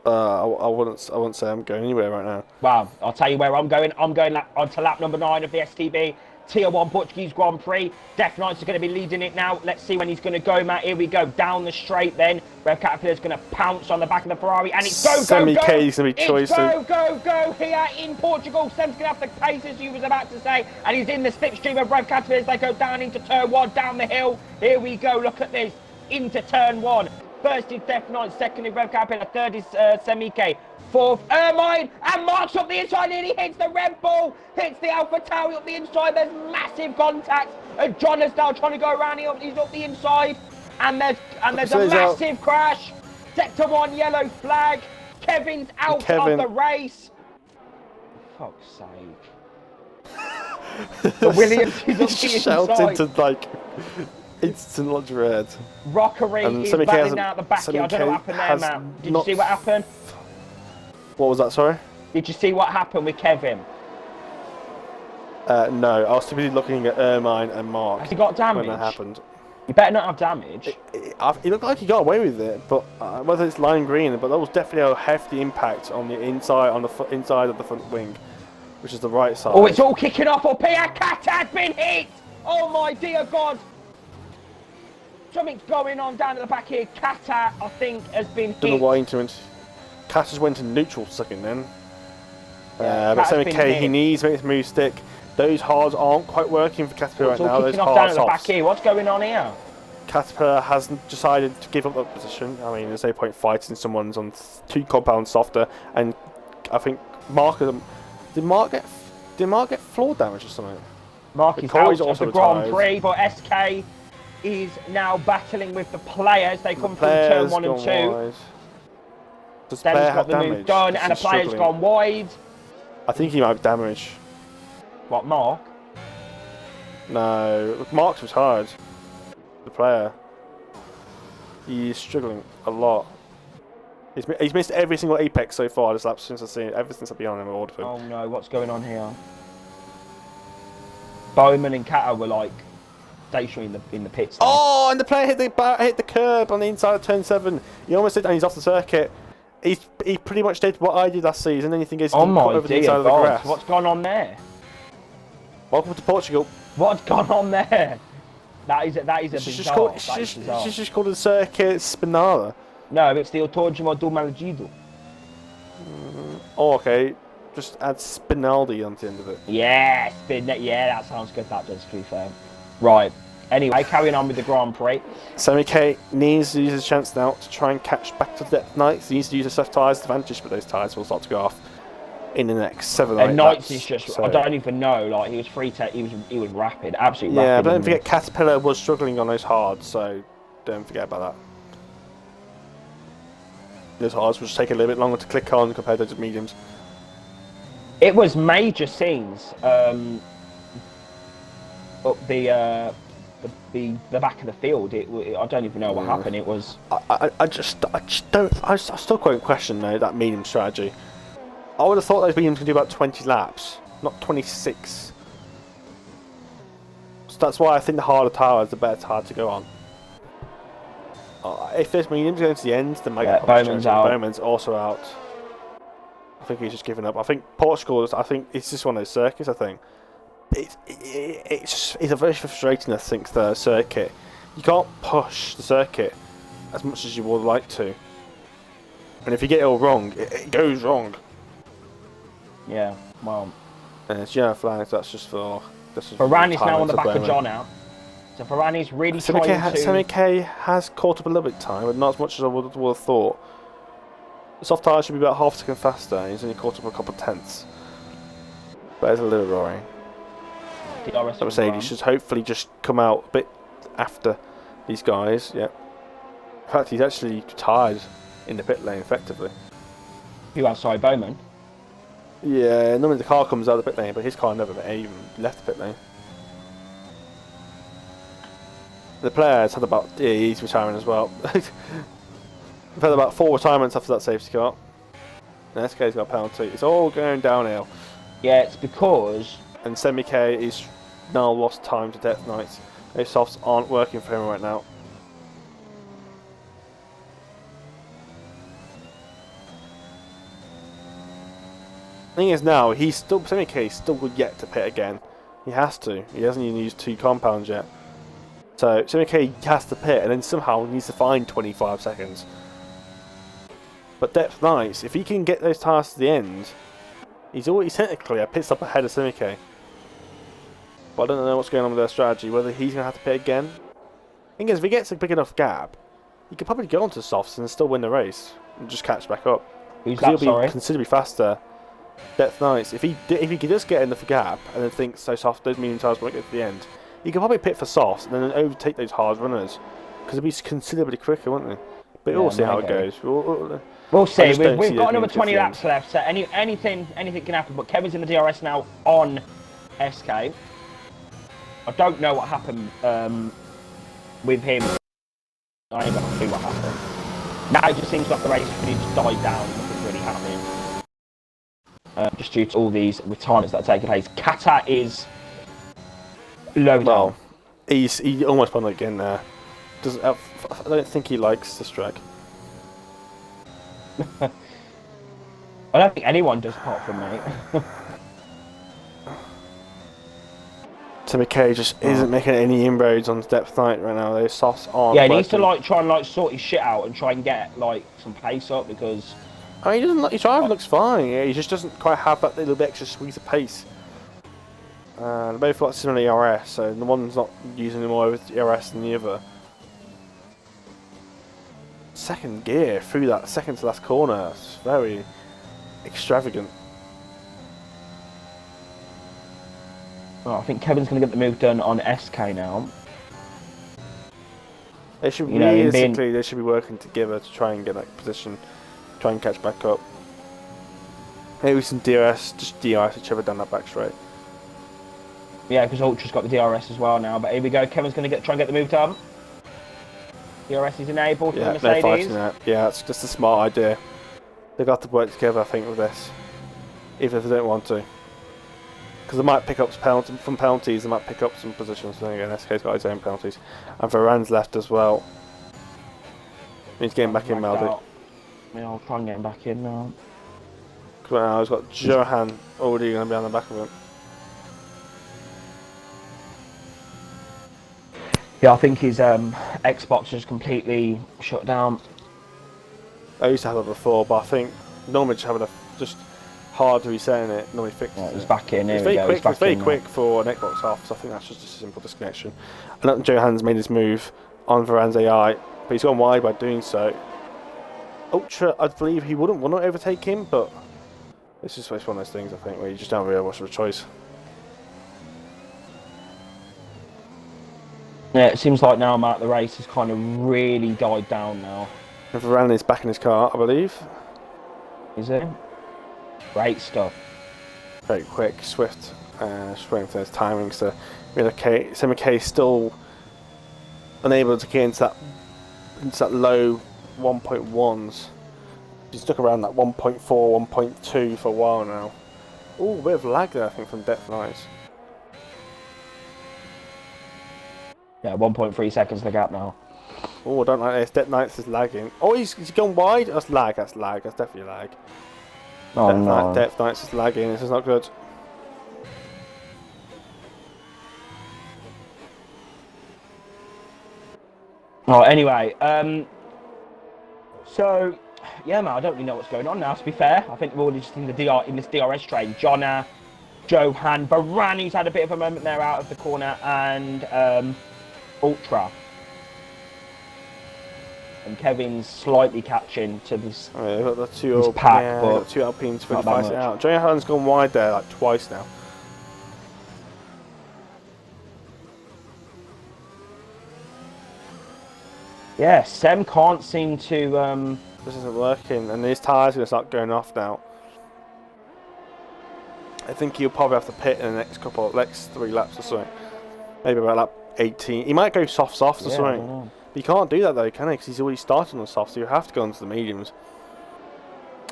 Speaker 1: wouldn't say I'm going anywhere right now.
Speaker 2: Wow, I'll tell you where I'm going. I'm going onto lap number 9 of the STB Tier 1 Portuguese Grand Prix. Def Knight's going to be leading it now. Let's see when he's going to go, Matt. Here we go, down the straight then. Rev Caterpillar's going to pounce on the back of the Ferrari, and it's go,
Speaker 1: Semi-K is going to be choice.
Speaker 2: Go here in Portugal. Sem's going to have the pace, as you was about to say, and he's in the slipstream of Rev Caterpillar as they go down into turn 1, down the hill. Here we go, look at this, into turn 1. First is Def Knight, second is Rev Caterpillar, third is Semi-K, fourth Ermine, and marks up the inside, and he hits the Red Bull, hits the Alpha Tauri up the inside. There's massive contact, and John is now trying to go around, he's up the inside, and there's a massive crash. Sector 1 yellow flag, Kevin's out of the race. For fuck's sake. The Williams is up the inside.
Speaker 1: Into like instant dread.
Speaker 2: Rockery is battling out the back here. I don't know what happened there, Matt. Did you see what happened?
Speaker 1: What was that, sorry?
Speaker 2: Did you see what happened with Kevin?
Speaker 1: No, I was too busy looking at Ermine and Mark.
Speaker 2: Has he got damage?
Speaker 1: When that happened.
Speaker 2: You better not have damage.
Speaker 1: It looked like he got away with it, but whether it's lime green, but that was definitely a hefty impact on the inside, inside of the front wing, which is the right side.
Speaker 2: Oh, it's all kicking off up here. Cat has been hit. Oh my dear God. Something's going on down at the back here. Kata, I think, has been hit.
Speaker 1: Don't know why Cat just went in neutral for a second then.
Speaker 2: Yeah,
Speaker 1: but Semi-K, he needs to make this move stick. Those hards aren't quite working for Caterpillar right now. Those
Speaker 2: off down at the back here. What's going on here?
Speaker 1: Caterpillar hasn't decided to give up that position. I mean, there's no point fighting someone's on 2 compounds softer. And I think Mark, did Mark get floor damage or something?
Speaker 2: Mark is out of the Grand Prix, but SK is now battling with the players. They come from turn 1 and 2.
Speaker 1: Does
Speaker 2: Then he's got the move done, and the player's gone wide.
Speaker 1: I think he might have damage.
Speaker 2: What, Mark?
Speaker 1: No, Mark's retired. The player. He's struggling a lot. He's missed every single apex so far this lap since I've seen it, ever since I've been on him.
Speaker 2: Oh no, what's going on here? Bowman and Kata were like stationary in the pits.
Speaker 1: Oh, and the player hit the curb on the inside of turn 7. He almost hit and he's off the circuit. He pretty much did what I did last season. Then you think he's over the inside of the grass.
Speaker 2: What's gone on there?
Speaker 1: Welcome to Portugal.
Speaker 2: What's gone on there? That is a bizarre.
Speaker 1: She's just called the circuit Spinala.
Speaker 2: No, it's the Autódromo do Malagido.
Speaker 1: Oh, okay. Just add Spinaldi onto the end of it.
Speaker 2: Yeah, that sounds good, that does, to be fair. Right. Anyway, carrying on with the Grand Prix.
Speaker 1: Sammy K needs to use his chance now to try and catch back to the Depth Knights. He needs to use his soft tyres advantage, but those tyres will start to go off in the next 7 or 8
Speaker 2: Knights
Speaker 1: laps.
Speaker 2: is just,
Speaker 1: So,
Speaker 2: I don't even know, like, he was he was rapid, absolutely
Speaker 1: yeah,
Speaker 2: rapid.
Speaker 1: but don't forget Caterpillar was struggling on those hards, so don't forget about that. Those hards will just take a little bit longer to click on compared to the mediums.
Speaker 2: It was major scenes up the back of the field. I don't even know what happened. It was.
Speaker 1: I still quite question though that medium strategy. I would have thought those mediums could do about 20 laps, not 26. So that's why I think the harder tyre is the better tyre to go on. If this medium's going to the end, then
Speaker 2: Bowman's out.
Speaker 1: Bowman's also out. I think he's just given up. I think Portugal is. I think it's just one of those circuits. I think it's a very frustrating. I think the circuit. You can't push the circuit as much as you would like to, and if you get it all wrong, it goes wrong.
Speaker 2: Yeah, well.
Speaker 1: And it's yellow flags. That's just for.
Speaker 2: Ferran is now on the back of John out. So Ferran is really trying to.
Speaker 1: Sammy K has caught up a little bit of time, but not as much as I would have thought. The soft tyre should be about half a second faster. He's only caught up a couple of tenths. But it's a little worrying. Mercedes should hopefully just come out a bit after these guys. Yeah. In fact, he's actually tied in the pit lane effectively.
Speaker 2: Who else? Sorry, Bowman.
Speaker 1: Yeah, normally the car comes out of the pit lane, but his car never even left the pit lane. The players had about... Yeah, he's retiring as well. We've had about 4 retirements after that safety car. And SK's got a penalty. It's all going downhill.
Speaker 2: Yeah, it's because...
Speaker 1: And Semi K is now lost time to Death Knights. Those softs aren't working for him right now. Thing is now, Semi K is still yet to pit again. He has to. He hasn't even used 2 compounds yet. So Semi K has to pit and then somehow needs to find 25 seconds. But Depth Knights, if he can get those tyres to the end, he's technically a pit stop ahead of Semi K. But I don't know what's going on with their strategy, whether he's going to have to pit again. Thing is, if he gets a big enough gap, he could probably go onto softs and still win the race and just catch back up.
Speaker 2: Who's that,
Speaker 1: he'll be considerably faster. Depth Knights, if he could just get enough gap and then think those medium tyres won't get to the end, he could probably pit for softs and then overtake those hard runners because he'll be considerably quicker, won't he? But we'll see how it goes.
Speaker 2: We'll see. We've got another 20 laps left, so anything can happen. But Kevin's in the DRS now on SK. I don't know what happened with him. I ain't got a clue what happened. Now it just seems like the race really just died down. Nothing's really happening. Just due to all these retirements that are taking place. Kata is low down.
Speaker 1: He almost won again there. I don't think he likes this track.
Speaker 2: I don't think anyone does apart from me.
Speaker 1: Timmy K just isn't making any inroads on Depth Knight right now. Those softs aren't.
Speaker 2: Yeah, he needs to try and sort his shit out and try and get some pace up because.
Speaker 1: I mean, he doesn't. His driver looks fine. Yeah, he just doesn't quite have that little bit extra squeeze of pace. They both got similar ERS, so the one's not using more with ERS than the other. Second gear through that second to last corner. It's very extravagant.
Speaker 2: Oh, I think Kevin's going to get the move done on SK now.
Speaker 1: They should they should be working together to try and get that position, try and catch back up. Maybe some DRS, just DRS each other down that back straight.
Speaker 2: Yeah, because Ultra's got the DRS as well now. But here we go. Kevin's going to try and get the move done. DRS is enabled for the Mercedes.
Speaker 1: Yeah, it's just a smart idea. They've got to work together, I think, with this. Even if they don't want to. Because they might pick up from penalties, they might pick up some positions. Then again, SK's got his own penalties. And Varane left as well. He's getting back in, Maldi.
Speaker 2: Yeah, I'll try and get him back in now.
Speaker 1: Because right now he's got Johan already going to be on the back of him.
Speaker 2: Yeah, I think his Xbox is completely shut down.
Speaker 1: I used to have it before, but I think normally just having just hard resetting it. Nobody fixes
Speaker 2: Right,
Speaker 1: it.
Speaker 2: he's back in. Here
Speaker 1: It's
Speaker 2: we
Speaker 1: very
Speaker 2: go.
Speaker 1: quick.
Speaker 2: He's back
Speaker 1: It's very
Speaker 2: in now.
Speaker 1: quick for an Xbox off. So I think that's just a simple disconnection. And Johan's made his move on Varane's AI, but he's gone wide by doing so. Ultra, I believe he wouldn't want to overtake him, but it's just one of those things I think where you just don't really have much of a choice.
Speaker 2: Yeah, it seems like now the race has kind of really died down now.
Speaker 1: And Varane is back in his car, I believe.
Speaker 2: Is it? Great stuff.
Speaker 1: Very quick, swift, just waiting for his timing to relocate. Semi-K still unable to get into that low 1.1s. He's stuck around that 1.4, 1.2 for a while now. Oh, a bit of lag there, I think, from Depth Knights.
Speaker 2: Yeah, 1.3 seconds the gap now.
Speaker 1: Oh, I don't like this. Depth Knights is lagging. Oh, he's gone wide. That's lag. That's definitely lag.
Speaker 2: Oh no.
Speaker 1: Depth Knights is lagging. This is not good.
Speaker 2: Oh, anyway, so yeah, man, I don't really know what's going on now. To be fair, I think we're all just in this DRS train. Johan, Varane, who's had a bit of a moment there out of the corner, and Ultra. And Kevin's slightly catching to this.
Speaker 1: Oh, yeah, got the two
Speaker 2: pack,
Speaker 1: yeah,
Speaker 2: but
Speaker 1: got two Alpines to
Speaker 2: not that
Speaker 1: fight it
Speaker 2: much.
Speaker 1: out. Johan's gone wide there like twice now.
Speaker 2: Yeah, Sem can't seem to.
Speaker 1: This isn't working, and his tyres are going to start going off now. I think he'll probably have to pit in the next 3 laps or something. Maybe about lap 18. He might go softs or
Speaker 2: Yeah, I
Speaker 1: something.
Speaker 2: don't know.
Speaker 1: But he can't do that though, can he? Because he's already started on the softs, so you have to go into the mediums.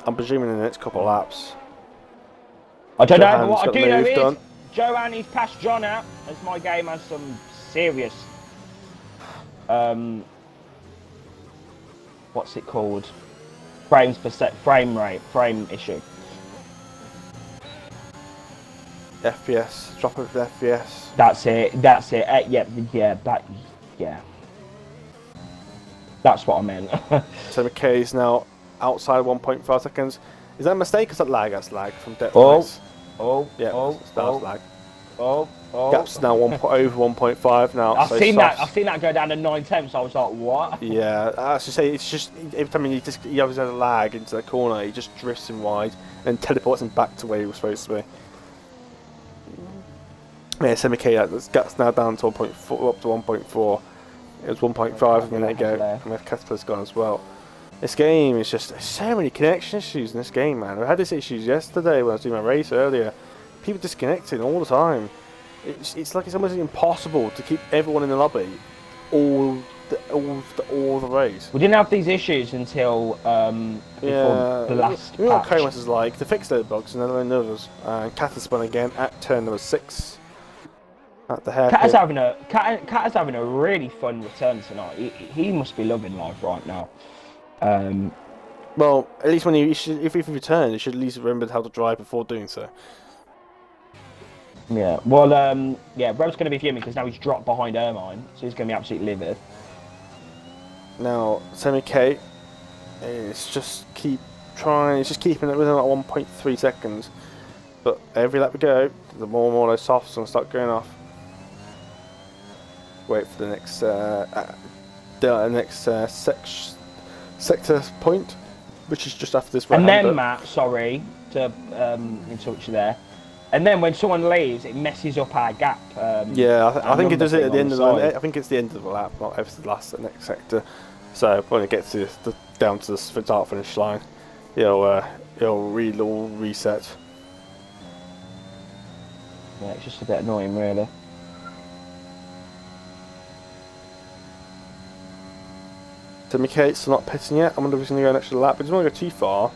Speaker 1: I'm presuming in the next couple of laps.
Speaker 2: I don't know, but
Speaker 1: Johan's
Speaker 2: what I
Speaker 1: got the
Speaker 2: do know
Speaker 1: move
Speaker 2: is
Speaker 1: done.
Speaker 2: Johan, he's passed John out, as my game has some serious. What's it called? Frames per set, frame issue.
Speaker 1: FPS, drop of FPS.
Speaker 2: That's it. Yeah. That's what I meant.
Speaker 1: So McKay is now outside 1.5 seconds. Is that a mistake or is that lag? That's lag from depth.
Speaker 2: Oh.
Speaker 1: Nice.
Speaker 2: Yeah.
Speaker 1: That's lag.
Speaker 2: Oh.
Speaker 1: Gap's now over 1.5 now.
Speaker 2: I've seen that go down to 9/10. So I was like, what?
Speaker 1: Yeah, I should say it's just every time he always has a lag into the corner, he just drifts him wide and teleports him back to where he was supposed to be. Yeah, Semi-K, Gap's now down to 1.4, up to 1.4. It was 1.5 a minute ago, and Caterpillar's gone as well. This game is just so many connection issues in this game, man. I had these issues yesterday when I was doing my race earlier. People disconnecting all the time. It's like it's almost impossible to keep everyone in the lobby all the race.
Speaker 2: We didn't have these issues until before the last
Speaker 1: You know what
Speaker 2: patch.
Speaker 1: Comas is like? To fix those bugs and then learn others. And Cat has spun again at turn number 6. At the hairpin.
Speaker 2: Cat is having a really fun return tonight. He must be loving life right now.
Speaker 1: Well, at least when if he returns, he should at least remember how to drive before doing so.
Speaker 2: Yeah. Well, yeah. Rev's going to be fuming because now he's dropped behind Ermine, so he's going to be absolutely livid.
Speaker 1: Now, Semi-K is just keeping it within like 1.3 seconds. But every lap we go, the more and more those softs will start going off. Wait for the next sector point, which is just after this.
Speaker 2: And then, Matt, sorry to interrupt you there. And then when someone leaves, it messes up our gap.
Speaker 1: Yeah, I think it does it at the end of the.
Speaker 2: side.
Speaker 1: I think it's the end of the lap, not ever the next sector. So when it gets to down to the start finish line, it'll reset.
Speaker 2: Yeah, it's just a bit annoying, really.
Speaker 1: So Mikate's still not pitting yet. I wonder if he's going to go an extra lap, but he doesn't want to go too far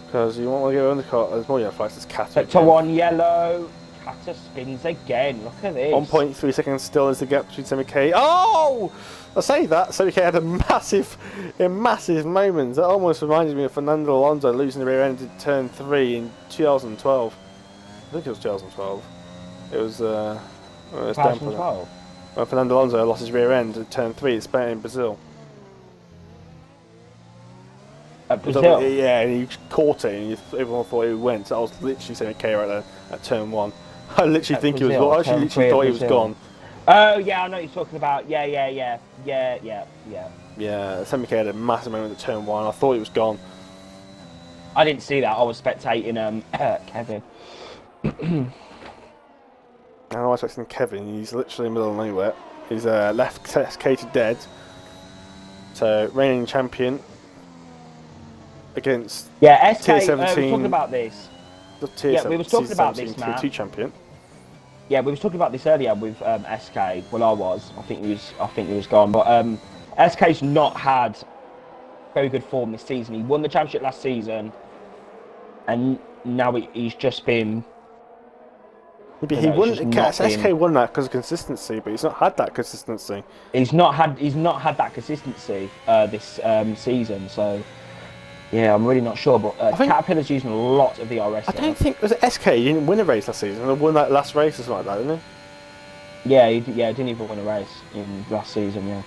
Speaker 1: because you won't want to go undercut. There's more yellow flags. There's Cat.
Speaker 2: Sector 1 yellow. Kata spins again. Look at this.
Speaker 1: 1.3 seconds still is the gap between Semi-K. Oh! I say that, Semi-K had a massive moment. That almost reminded me of Fernando Alonso losing the rear end in turn 3 in 2012. I think it was 2012. It was
Speaker 2: 2012.
Speaker 1: When Fernando Alonso lost his rear end in turn 3 in Spain in Brazil.
Speaker 2: At Brazil.
Speaker 1: Yeah, and he caught it, and everyone thought it went. So I was literally saying K right there at turn 1. I literally think he was. I actually literally thought he was gone.
Speaker 2: Oh yeah, I know what you're talking about. Yeah.
Speaker 1: Yeah, Semi K had a massive moment at turn 1. I thought he was gone.
Speaker 2: I didn't see that. I was spectating Kevin.
Speaker 1: And I was expecting Kevin. He's literally in the middle of nowhere. He's left SK to dead. So reigning champion against
Speaker 2: SK.
Speaker 1: tier 17.
Speaker 2: We were talking about this. We were talking about this, Matt.
Speaker 1: Tier 2 champion.
Speaker 2: Yeah, we were talking about this earlier with SK. Well, I was. I think he was gone. But SK's not had very good form this season. He won the championship last season, and now he's just been.
Speaker 1: Maybe he won. SK won that because of consistency, but he's not had that consistency.
Speaker 2: He's not had that consistency this season. So yeah, I'm really not sure. But Caterpillar's using a lot of ERS.
Speaker 1: I don't think was it SK. He didn't win a race last season. He won that last race or something like that, didn't he?
Speaker 2: Yeah, he didn't even win a race in last season. Yeah,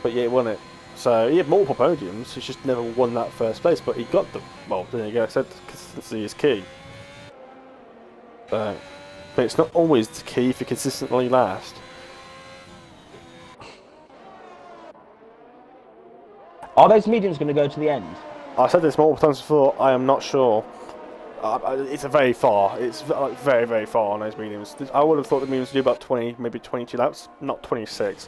Speaker 1: but yeah, he won it. So he had multiple podiums. He just never won that first place. But he got them. Well, there you go. I said consistency is key. But it's not always the key if you consistently last.
Speaker 2: Are those mediums going to go to the end?
Speaker 1: I said this multiple times before. I am not sure. It's a very far. It's like very, very far on those mediums. I would have thought the mediums would do about 20, maybe 22 laps, not 26.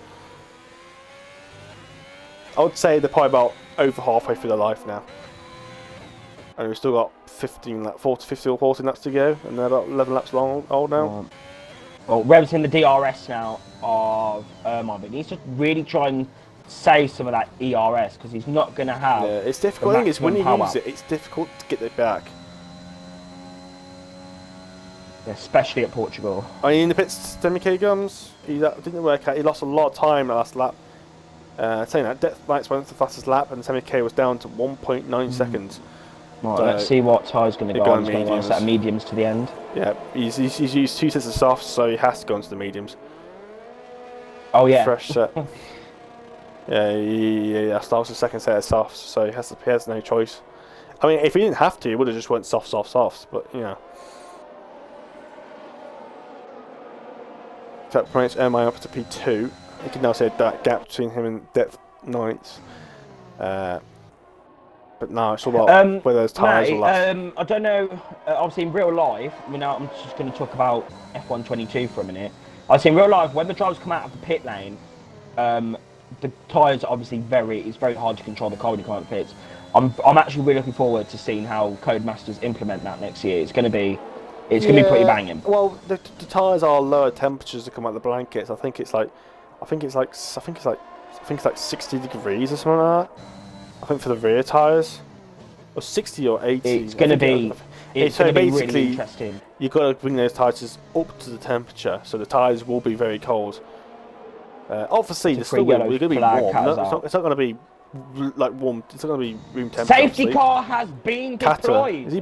Speaker 1: I would say they're probably about over halfway through their life now. And we've still got 15 laps, 15 or 14 laps to go, and they're about 11 laps old now.
Speaker 2: Well, Rev's in the DRS now of Irvine, but he needs to really try and save some of that ERS because he's not going to have.
Speaker 1: Yeah, it's difficult. I think it's when you use it, it's difficult to get it back.
Speaker 2: Especially at Portugal.
Speaker 1: I mean, in the pits, Semi-K comes. That didn't work out. He lost a lot of time that last lap. Saying that, Depth Knights went the fastest lap, and Semi-K was down to 1.9 seconds.
Speaker 2: Right, so let's see what tyre's going to go on. He's going to go on a set of mediums to the end.
Speaker 1: Yeah, he's used 2 sets of softs, so he has to go into the mediums.
Speaker 2: Oh yeah.
Speaker 1: Fresh set. Yeah. Starts the second set of softs, so he has no choice. I mean, if he didn't have to, he would have just went softs. But you know, that promotes Ermine up to P2. You can now see that gap between him and Depth Knights. But no, it's all about where those tyres will last.
Speaker 2: I don't know. Obviously, in real life, I'm just going to talk about F1 22 for a minute. I see in real life when the drivers come out of the pit lane, the tyres are obviously it's very hard to control the cold when you come out of the pits. I'm actually really looking forward to seeing how Codemasters implement that next year. It's going to be pretty banging.
Speaker 1: Well, the tyres are lower temperatures to come out of the blankets. I think it's like 60 degrees or something like that. I think for the rear tyres, or 60 or 80.
Speaker 2: It's going to be really interesting.
Speaker 1: You've got to bring those tyres up to the temperature, so the tyres will be very cold. Obviously, they're going to be warm. It's not going to be like warm. It's not going to be room temperature.
Speaker 2: Safety car has been deployed.
Speaker 1: He's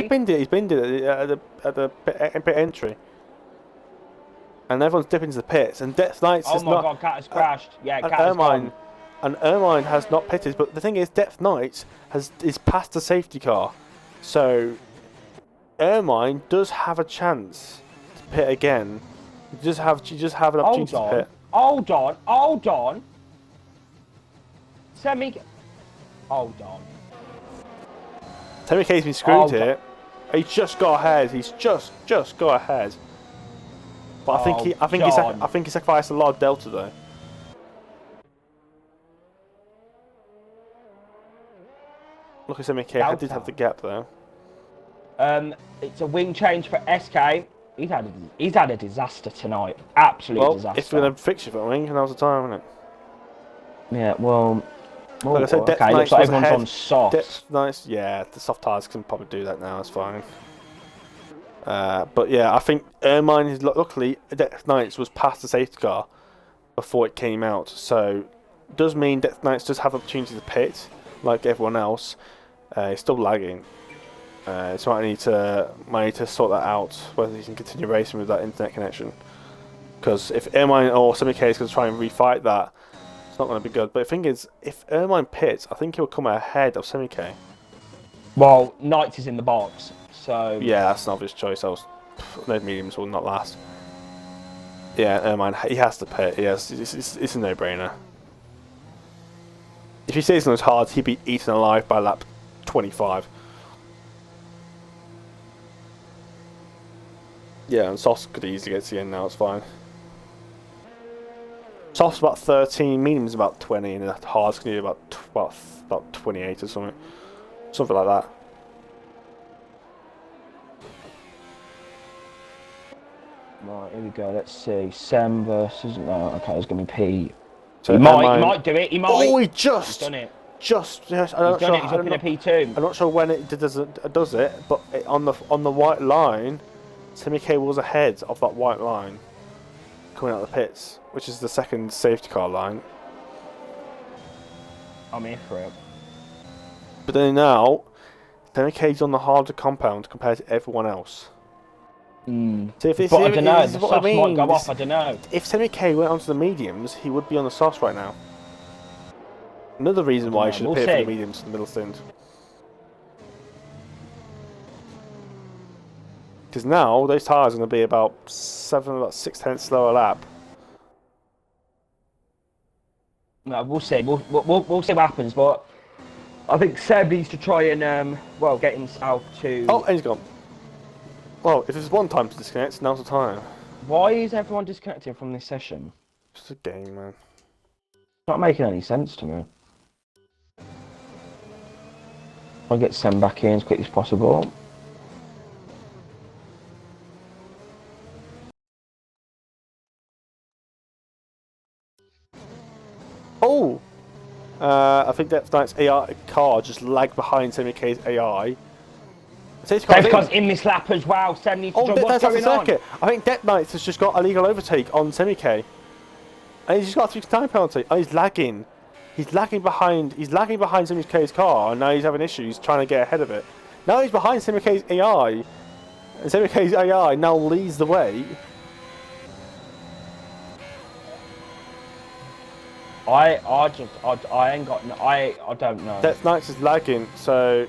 Speaker 1: binned it at the pit entry. And everyone's dipping into the pits, and Depth Knights
Speaker 2: is not... Oh my god, Cat has crashed. Yeah, Cat has gone.
Speaker 1: And Ermine has not pitted, but the thing is, Depth Knights is past the safety car. So, Ermine does have a chance to pit again. You just have an opportunity to pit.
Speaker 2: Hold on. Hold on.
Speaker 1: Semi-K's been screwed here. He's just got ahead. He's just got ahead. But I think he sacrificed a lot of delta though. Look at Semi-K. I did have the gap though.
Speaker 2: It's a wing change for SK. He's had a disaster tonight. Absolute disaster.
Speaker 1: If we're gonna fix you for a wing, now's the time, isn't it?
Speaker 2: Yeah. Well.
Speaker 1: Like I said, Depth
Speaker 2: Knights looks like everyone's
Speaker 1: ahead.
Speaker 2: on softs.
Speaker 1: Depth Knights, yeah, the soft tyres can probably do that now. It's fine. But yeah, I think Ermine is luckily Depth Knights was past the safety car before it came out, so it does mean Depth Knights does have opportunity to pit like everyone else. He's still lagging, so might need to sort that out whether he can continue racing with that internet connection. Because if Ermine or Semi-K is going to try and refight that, it's not going to be good. But the thing is, if Ermine pits, I think he'll come ahead of Semi-K.
Speaker 2: Well, Knights is in the box, so...
Speaker 1: Yeah, that's an obvious choice. Those mediums will not last. Yeah, never mind. He has to pit. Yes, it's a no-brainer. If he stays on those hards, he'd be eaten alive by lap 25. Yeah, and softs could easily get to the end now. It's fine. Soft's about 13, medium's about 20, and the hard's gonna be about 28 or something. Something like that.
Speaker 2: Right, here we go. Let's see. Sem versus... No, okay, it's going to be P.
Speaker 1: So
Speaker 2: he might do it. He might.
Speaker 1: Oh,
Speaker 2: He's done it.
Speaker 1: Yes, I'm not
Speaker 2: He's done
Speaker 1: sure.
Speaker 2: it. He's up in a P2.
Speaker 1: I'm not sure when it does it, but on the white line, Semi K was ahead of that white line coming out of the pits, which is the second safety car line.
Speaker 2: I'm here for it.
Speaker 1: But then now, Semi K's on the harder compound compared to everyone else. So if
Speaker 2: But I don't know. The softs might go off. I don't know.
Speaker 1: If Semi K went onto the mediums, he would be on the softs right now. Another reason why he should appear for the mediums in the middle stint. Because now those tyres are going to be about 6/10 slower lap.
Speaker 2: No, we'll see. We'll see what happens. But I think Seb needs to try and get himself to.
Speaker 1: Oh, and he's gone. Well, if there's one time to disconnect, now's the time.
Speaker 2: Why is everyone disconnecting from this session?
Speaker 1: It's a game, man.
Speaker 2: It's not making any sense to me. I'll get Sam back in as quick as possible.
Speaker 1: Oh! I think Depth Knight's AI car just lagged behind Semi K's AI.
Speaker 2: Safety car's in this lap as well. Sam needs to jump. What's going on?
Speaker 1: I think Depth Knights has just got a legal overtake on Semi K. And he's just got a 3-time penalty. Oh, he's lagging. He's lagging behind Semi K's car, and now he's having issues trying to get ahead of it. Now he's behind Semi K's AI, and Semi K's AI now leads the way.
Speaker 2: I don't know.
Speaker 1: Depth Knights is lagging, so.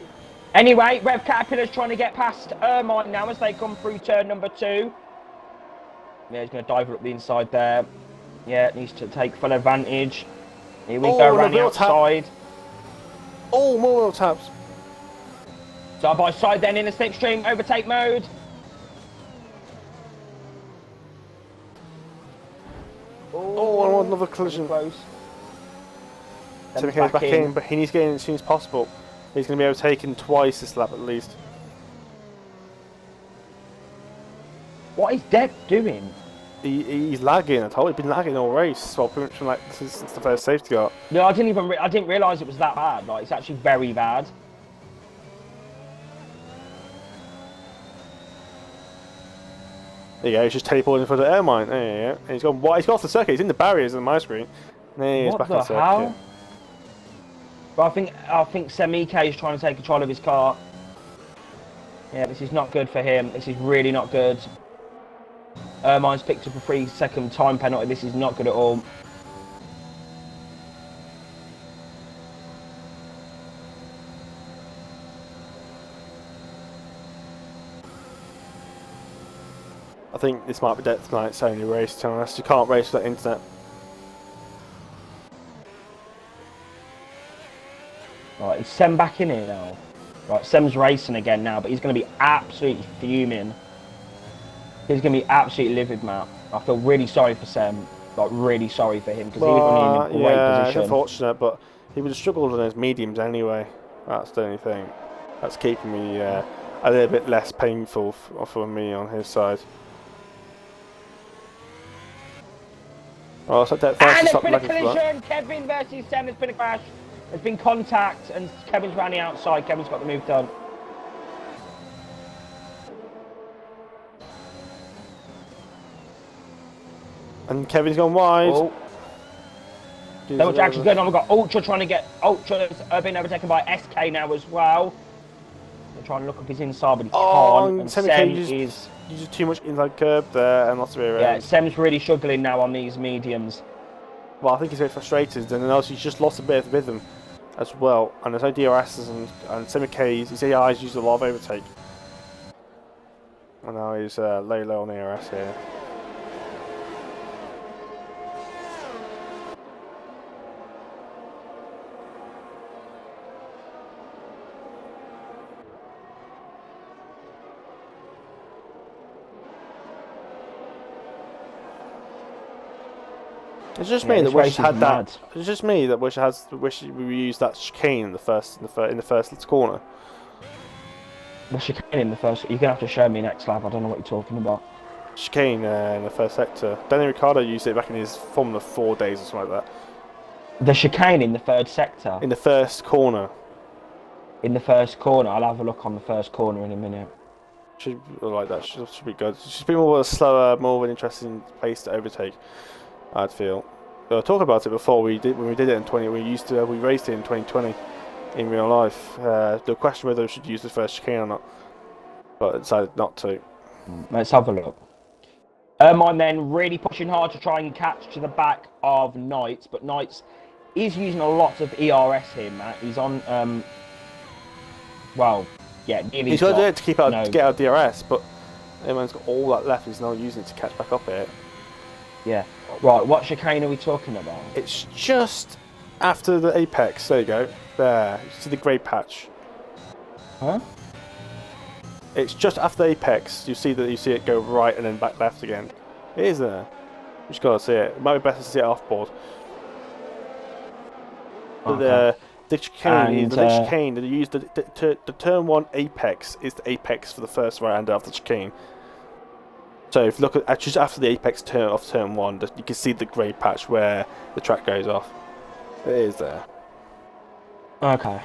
Speaker 2: Anyway, Rev Caterpillar's trying to get past Ermine now as they come through turn number 2. Yeah, he's going to dive up the inside there. Yeah, needs to take full advantage. Here we go, around the outside.
Speaker 1: Oh, more wheel taps.
Speaker 2: Side by side then in a slipstream overtake mode.
Speaker 1: Oh, another collision.
Speaker 2: Close.
Speaker 1: So he goes back in, but he needs to get in as soon as possible. He's going to be overtaken twice this lap at least.
Speaker 2: What is Deb doing?
Speaker 1: He's lagging. I told you, he's been lagging all race. Well, pretty much from like since the first safety car.
Speaker 2: No, I didn't realise it was that bad. Like, it's actually very bad.
Speaker 1: There you go. He's just teleporting for the air mine. There you go. And he's gone. He's got off the circuit. He's in the barriers on my screen. There he is, back on the circuit.
Speaker 2: Hell? But I think Semi K is trying to take control of his car. Yeah, this is not good for him. This is really not good. Ermine's picked up a 3-second time penalty. This is not good at all.
Speaker 1: I think this might be Depth Knight's only race, to be honest. You can't race without internet.
Speaker 2: Right, is Sem back in here now? Right, Sem's racing again now, but he's going to be absolutely fuming. He's going to be absolutely livid, Matt. I feel really sorry for Sem. Like, really sorry for him, because he was in a great position.
Speaker 1: Yeah, unfortunate, but he would have struggled in those mediums anyway. That's the only thing. That's keeping me a little bit less painful for me on his side. Oh, so Depth Knight's
Speaker 2: And
Speaker 1: stopped
Speaker 2: there's been a
Speaker 1: lagging for that.
Speaker 2: collision. Kevin versus Sem. There's been a crash. There's been contact, and Kevin's around the outside. Kevin's got the move done.
Speaker 1: And Kevin's gone wide.
Speaker 2: Oh. So much action's going on. We've got Ultra trying to get... Ultra's being overtaken by SK now as well. They're trying to look up his inside, but he can't. And Sem is...
Speaker 1: Uses too much inside curb there and lots of rear end.
Speaker 2: Yeah, Sem's really struggling now on these mediums.
Speaker 1: Well, I think he's very frustrated, and also he's just lost a bit of rhythm. as well. And there's no DRSs and semi-Ks. His AI's used a lot of overtake. And now he's low on the DRS here. It's just me that wish had that. It's just me that wish we used that chicane in the first corner.
Speaker 2: The chicane in the first. You're gonna have to show me next lap. I don't know what you're talking about.
Speaker 1: Chicane in the first sector. Daniel Ricciardo used it back in his Formula 4 days or something like that.
Speaker 2: The chicane in the third sector.
Speaker 1: In the first corner.
Speaker 2: In the first corner. I'll have a look on the first corner in a minute.
Speaker 1: Should like that. Should be good. It should be more of a slower, more of an interesting place to overtake. I'd feel. We were talking about it before when we did it in 20. We raced it in 2020 in real life. The question whether we should use the first chicane or not, but I decided not to.
Speaker 2: Let's have a look. I'm then really pushing hard to try and catch to the back of Knights, but Knights is using a lot of ERS here, Matt. He's on well, yeah, nearly.
Speaker 1: He's got to do it to get out DRS, but everyone's got all that left. He's now using it to catch back up here.
Speaker 2: Yeah. Right, what chicane are we talking about?
Speaker 1: It's just after the apex. There you go. There. You see the grey patch.
Speaker 2: Huh?
Speaker 1: It's just after the apex. You see it go right and then back left again. It is there. You just gotta see it. It might be better to see it off board.
Speaker 2: Okay.
Speaker 1: The chicane that you use the turn 1 apex is the apex for the first right hander after the chicane. So if you look at just after the apex turn off turn 1, you can see the grey patch where the track goes off. It is there.
Speaker 2: Okay.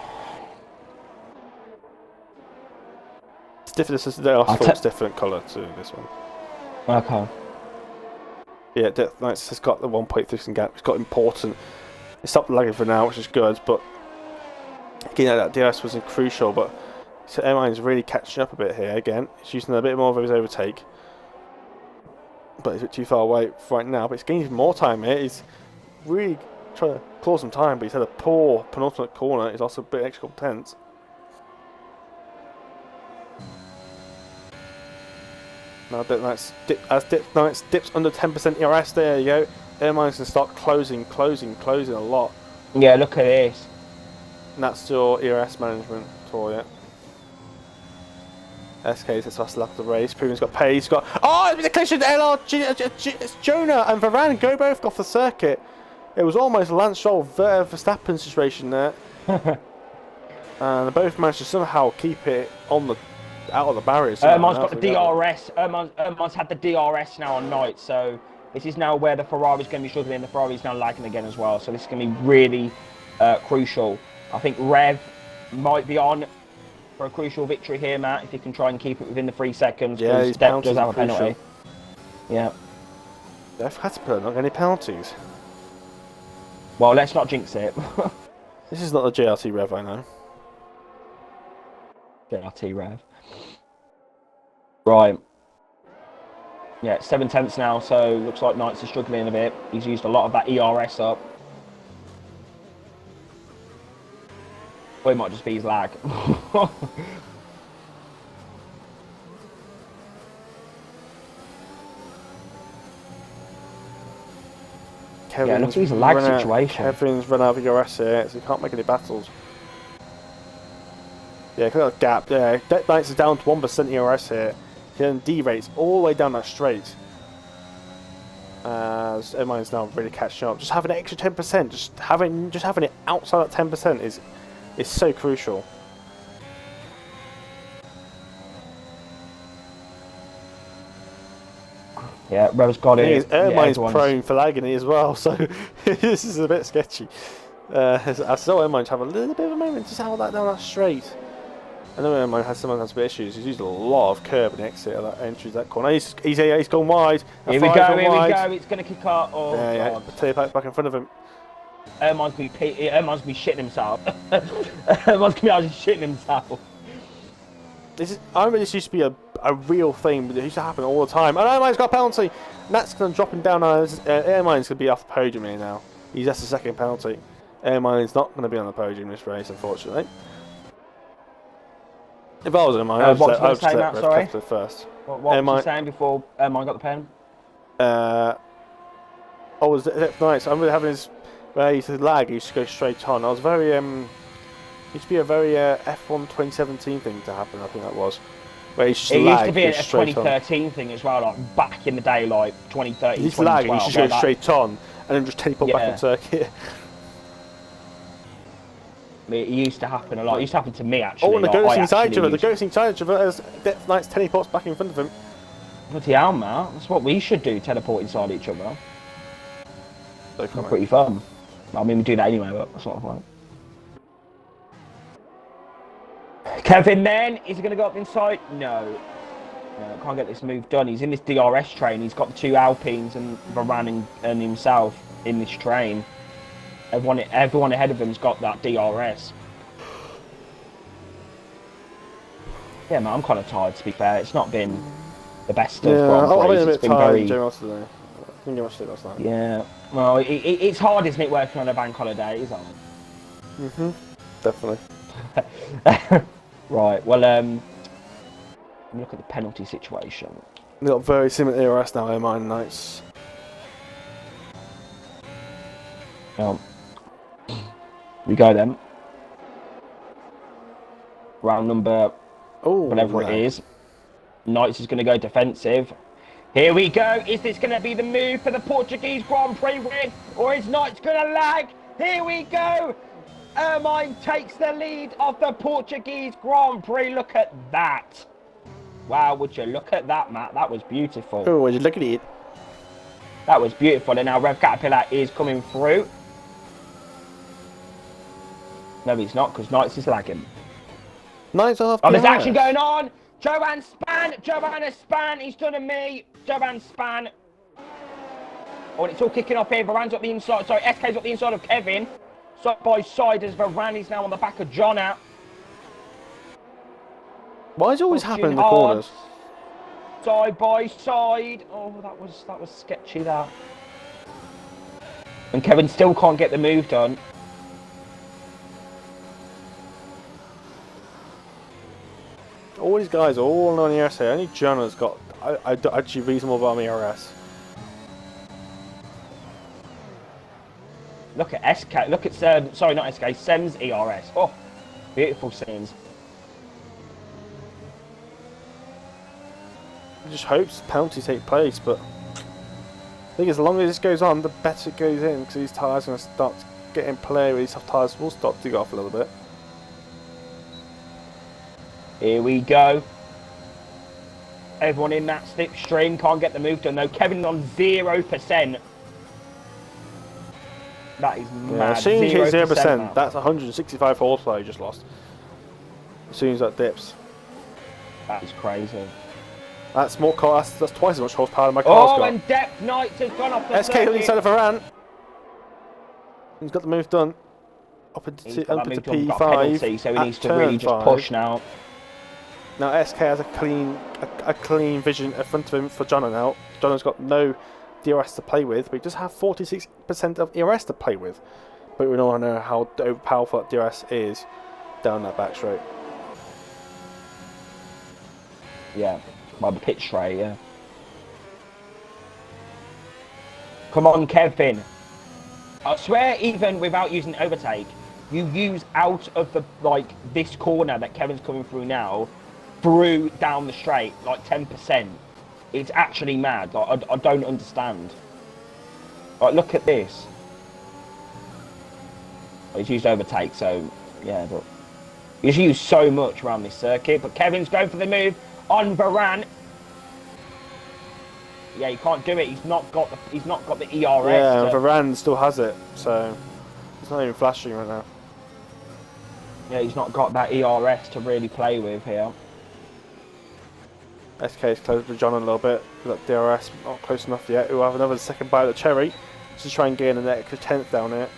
Speaker 1: It's different. It's different colour to this one.
Speaker 2: Okay.
Speaker 1: Yeah, Death Knights has got the 1.3 gap. It's got important. It stopped lagging for now, which is good. But again, that DRS was crucial. But so Airline's really catching up a bit here again. It's using a bit more of his overtake. But he's a bit too far away right now. But he's gaining more time here. He's really trying to claw some time, but he's had a poor penultimate corner. He's also a bit extra tense. Now Dip Knights dips under 10% ERS. There you go. Airlines can start closing a lot.
Speaker 2: Yeah, look at this.
Speaker 1: And that's your ERS management for you. SK's his last lap of the race. Proven's got pace. Got it's been a collision. It's Jonah and Varane go both off the circuit. It was almost a Lance Stroll Verstappen situation there, and they both managed to somehow keep it on the out of the barriers.
Speaker 2: Erman's got the DRS. Erman's had the DRS now on night, so this is now where the Ferrari's going to be struggling. The Ferrari's now lagging again as well, so this is going to be really crucial. I think Rev might be on for a crucial victory here, Matt, if he can try and keep it within the 3 seconds.
Speaker 1: Yeah, he's
Speaker 2: Depp does have a penalty. Yeah.
Speaker 1: They've had to put on any penalties.
Speaker 2: Well, let's not jinx it.
Speaker 1: This is not the JRT Rev, I know.
Speaker 2: JRT Rev. Right. Yeah, 7/10 now, so looks like Knights are struggling a bit. He's used a lot of that ERS up. Or it might just be his lag. Yeah, look at his lag situation.
Speaker 1: Kevin's run out of ERS here, so he can't make any battles. Yeah, look at that gap. Yeah, Death Knights is down to 1% ERS here. Then D rates all the way down that straight. As Mine's now really catching up. Just having an extra 10%, just having it outside that 10% is so crucial.
Speaker 2: Yeah, Rev's got it.
Speaker 1: Mine's prone for lagging as well, so this is a bit sketchy. I saw Mine have a little bit of a moment to sail that down that straight. I know Mine has sometimes a bit of issues. He's used a lot of curb and exit at that entry to that corner. He's gone wide.
Speaker 2: Here we go. It's going to kick up. Oh,
Speaker 1: yeah, God. Tailpipe's back in front of him.
Speaker 2: Erman's going to be shitting himself. Erman's going to be actually shitting himself.
Speaker 1: I remember this used to be a real thing, but it used to happen all the time. And Ermine's got a penalty. And that's going to drop him down. Ermine's going to be off the podium here now. That's the second penalty. Airmine's not going to be on the podium this race, unfortunately. If I was Airmine, I
Speaker 2: what
Speaker 1: would
Speaker 2: was you saying, Matt? Sorry.
Speaker 1: first.
Speaker 2: What was you saying before Mine got the pen?
Speaker 1: Was it nice? I'm really having his where he used to lag. He used to go straight on. I was very used to be a very F1 2017 thing to happen. I think that was where he used to lag.
Speaker 2: It used to be a 2013 thing as well, like back in the day, like 2013.
Speaker 1: He used to lag. He used to go straight on and then just teleport back on circuit.
Speaker 2: It used to happen a lot. It used to happen to me actually.
Speaker 1: Oh, and they're ghosting inside each other. They're ghosting inside each other as Depth Knight's teleports back in front of him.
Speaker 2: Bloody hell, man. That's what we should do, teleport inside each other.
Speaker 1: So
Speaker 2: pretty fun. I mean, we do that anyway, but that's not fun. Kevin then, is he going to go up inside? No. No, can't get this move done. He's in this DRS train. He's got the two Alpines and Varane and himself in this train. Everyone ahead of him's got that DRS. Yeah, man, I'm kind of tired, to be fair. It's not been the best of Grand Prix. It's been very...
Speaker 1: today. I think you watched it last night.
Speaker 2: Yeah. Well, it's hard, isn't it, working on a bank holiday, isn't it?
Speaker 1: Definitely.
Speaker 2: Right, well, look at the penalty situation.
Speaker 1: They've got very similar ERS now, Airmine Knights.
Speaker 2: We go then. Round number, whatever it is. Knights is going to go defensive. Here we go. Is this going to be the move for the Portuguese Grand Prix win? Or is Knights going to lag? Here we go. Ermine takes the lead of the Portuguese Grand Prix. Look at that. Wow, would you look at that, Matt? That was beautiful.
Speaker 1: Oh, would you look at it?
Speaker 2: That was beautiful. And now Rev Caterpillar is coming through. No, he's not, because Knights is lagging.
Speaker 1: Knights off.
Speaker 2: Oh, there's action going on. Johan Span, he's done to me. Johan Span. Oh, and it's all kicking off here. Varane's up the inside. Sorry, SK's up the inside of Kevin. Side by side as Varane is now on the back of John out.
Speaker 1: Why does it always happen in the corners?
Speaker 2: Side by side. Oh, that was sketchy, that. And Kevin still can't get the move done.
Speaker 1: All these guys are all on ERS here. Only John has got actually reasonable on ERS.
Speaker 2: Look at SK. Look at sorry, not SK. Sem's ERS. Oh, beautiful scenes.
Speaker 1: I just hopes penalties take place, but I think as long as this goes on, the better it goes in, because these tyres are going to start getting play. These soft tyres will start to go off a little bit.
Speaker 2: Here we go. Everyone in that slipstream can't get the move done though. Kevin on 0%. That is mad.
Speaker 1: Yeah, as soon as you hit 0%,
Speaker 2: now.
Speaker 1: that's 165 horsepower you just lost. As soon as that dips.
Speaker 2: That is crazy.
Speaker 1: That's more car. That's twice as much horsepower than my car's got.
Speaker 2: Oh, and Depth Knights has gone off the
Speaker 1: SK on the inside of Varane. He's got the move done. Up into P5.
Speaker 2: Penalty, so he needs to really just push now.
Speaker 1: Now SK has a clean vision in front of him for Jono now. Jono's got no DRS to play with, but he does have 46% of ERS to play with. But we don't know how powerful that DRS is down that back straight.
Speaker 2: Yeah, by the pit straight, yeah. Come on, Kevin. I swear, even without using overtake, you use out of the this corner that Kevin's coming through now, through down the straight, like 10%. It's actually mad. Like, I don't understand. Like, look at this. He's used overtake, so yeah, but he's used so much around this circuit. But Kevin's going for the move on Varane. Yeah, he can't do it. He's not got the ERS.
Speaker 1: Yeah, and Varane still has it, so it's not even flashing right now.
Speaker 2: Yeah, he's not got that ERS to really play with here.
Speaker 1: SK is close to John a little bit. That DRS not close enough yet. We'll have another second bite of the cherry to try and gain an extra 10th down here.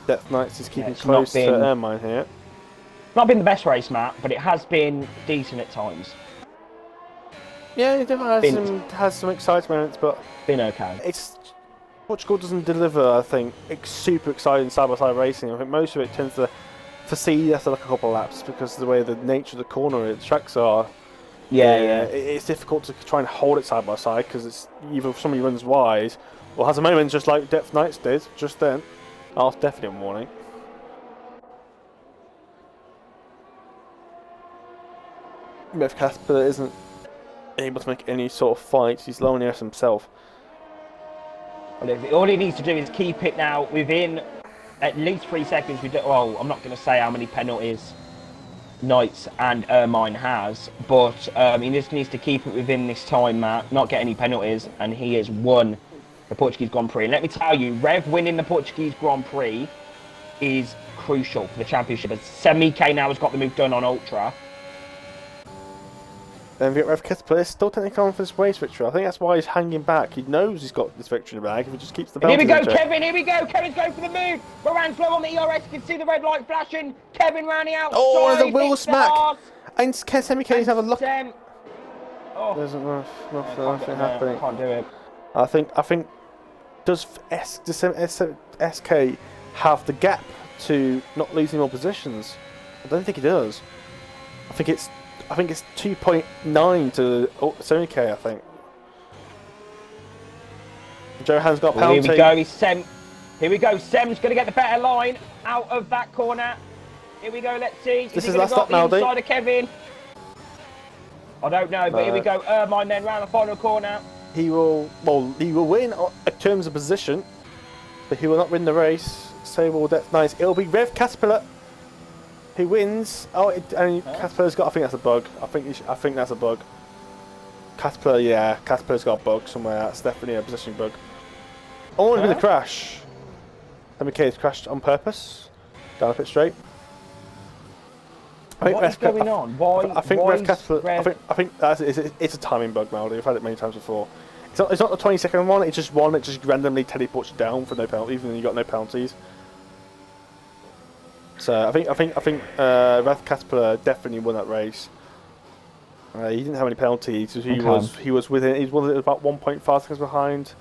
Speaker 1: Depth Knights is keeping close to Ermine here.
Speaker 2: Not been the best race, Matt, but it has been decent at times.
Speaker 1: Yeah, it definitely
Speaker 2: Been
Speaker 1: has some exciting moments, but
Speaker 2: been okay.
Speaker 1: it's Portugal doesn't deliver. I think it's super exciting side-by-side racing. I think most of it tends to foresee after like a couple of laps because of the way the nature of the corner the tracks are.
Speaker 2: Yeah.
Speaker 1: It's difficult to try and hold it side by side because it's either somebody runs wide or has a moment just like Depth Knights did just then. Oh, it's definitely a warning. If Casper isn't able to make any sort of fights, he's lonely as himself.
Speaker 2: Well, all he needs to do is keep it now within at least 3 seconds. Well, I'm not going to say how many penalties Knights and Ermine has, but he just needs to keep it within this time, Matt, not get any penalties, and he has won the Portuguese Grand Prix. And let me tell you, Rev winning the Portuguese Grand Prix is crucial for the championship, as Semi-K now has got the move done on Ultra.
Speaker 1: Then we get Rev Casper still technically on for this race victory. I think that's why he's hanging back. He knows he's got this victory in the bag if he just keeps the belt.
Speaker 2: Here we go, Kevin. Here we go. Kevin's going for the move. Moran's low on the ERS. You can see the red light flashing. Kevin round the outside.
Speaker 1: Oh, the wheel smack. And Semi-K's have a look.
Speaker 2: Oh,
Speaker 1: there's nothing happening.
Speaker 2: Can't do it.
Speaker 1: I think does SK have the gap to not losing more positions? I don't think he does. I think it's 2.9 to Semi-K, I think. Johan's got a penalty.
Speaker 2: Here we go. Here we go. Sem's going to get the better line out of that corner. Here we go. Let's see.
Speaker 1: This is last lap, Maldi.
Speaker 2: Inside of Kevin. I don't know, but here we go. Ermine then round the final corner.
Speaker 1: He will win in terms of position, but he will not win the race. So will Depth Knights. It'll be Rev Caterpillar who wins. Caterpillar's got. I think that's a bug. I think that's a bug. Caterpillar, yeah, Caterpillar's got a bug somewhere. That's definitely a positioning bug. Oh, it's been a crash. Semi-K's crashed on purpose. Down a pit straight.
Speaker 2: What is going on? Why?
Speaker 1: I think Rev Caterpillar. I think it's a timing bug, Maldi. I've had it many times before. It's not the 20-second one. It's just one that just randomly teleports you down for no penalty, even though you got no penalties. So I think Rev Caterpillar definitely won that race. He didn't have any penalties. He was about 1.5 seconds behind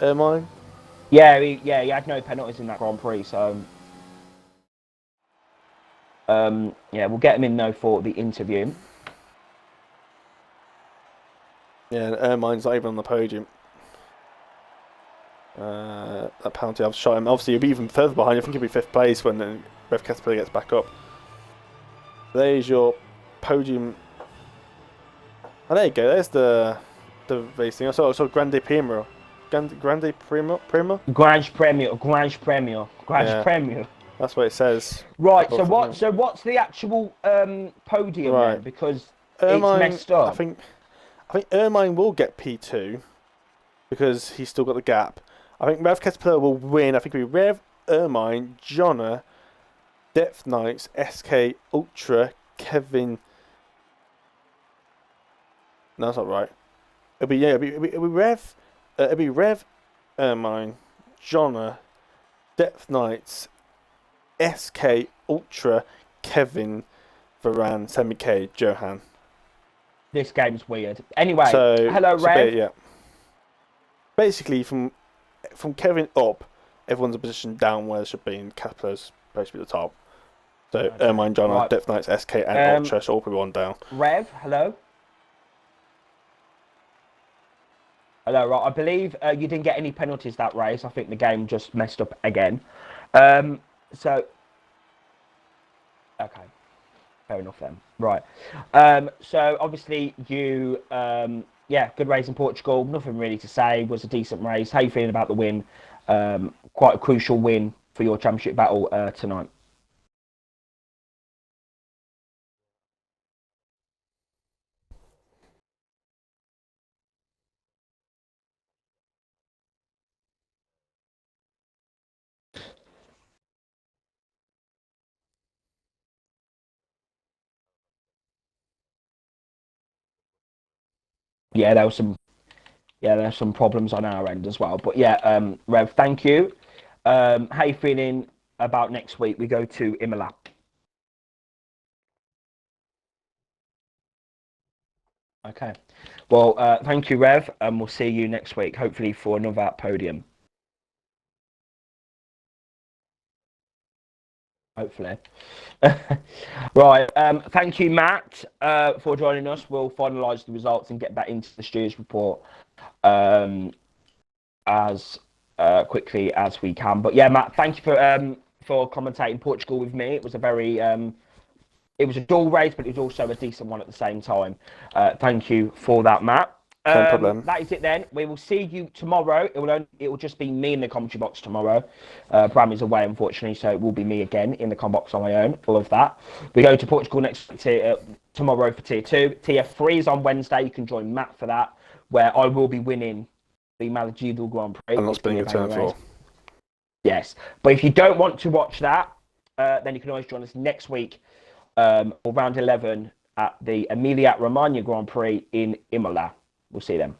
Speaker 1: Ermine.
Speaker 2: Yeah, he had no penalties in that Grand Prix. So we'll get him in though for the interview.
Speaker 1: Yeah, and Ermine's not even on the podium. That penalty I've shot him. Obviously, he'll be even further behind. I think he'll be 5th place when Rev Caterpillar gets back up. There's your podium. Oh, there you go. There's the racing. I saw Grande Premio. Grand Premio. That's what it says.
Speaker 2: Right. So what's the actual podium then? Because Ermine, it's messed up.
Speaker 1: I think Ermine will get P2 because he's still got the gap. I think Rev Caterpillar will win. I think it'll be Rev, Ermine, Jonna, Depth Knights, SK, Ultra, Kevin. No, that's not right. It'll be Rev, Ermine, Jonna, Depth Knights, SK, Ultra, Kevin, Varane, Semi-K, Johan.
Speaker 2: This game's weird. Anyway, hello, Rev.
Speaker 1: Yeah. Basically, from Kevin up, everyone's in a position down where they should be, and Caterpillar's supposed to be at the top. So okay. Ermine, Jonna, right. Depth Knights, SK, and Ultra, so all people on down.
Speaker 2: Rev, hello. Hello, right. I believe you didn't get any penalties that race. I think the game just messed up again. Okay. Fair enough then. Right. So obviously you, good race in Portugal. Nothing really to say. It was a decent race. How are you feeling about the win? Quite a crucial win for your championship battle tonight. Yeah, there's some problems on our end as well. But yeah, Rev, thank you. How are you feeling about next week? We go to Imola. Okay. Well, thank you, Rev, and we'll see you next week, hopefully for another podium. Hopefully. Right. Thank you, Matt, for joining us. We'll finalise the results and get that into the Stewards report as quickly as we can. But yeah, Matt, thank you for commentating Portugal with me. It was a very it was a dual race, but it was also a decent one at the same time. Thank you for that, Matt.
Speaker 1: No problem.
Speaker 2: That is it then. We will see you tomorrow. It will just be me in the commentary box tomorrow. Bram is away, unfortunately, so it will be me again in the com box on my own. All of that. We go to Portugal next tomorrow for Tier 2. Tier 3 is on Wednesday. You can join Matt for that, where I will be winning the Malagido Grand Prix.
Speaker 1: And not spinning a turn 4.
Speaker 2: Yes. But if you don't want to watch that, then you can always join us next week or round 11 at the Emilia Romagna Grand Prix in Imola. We'll see them.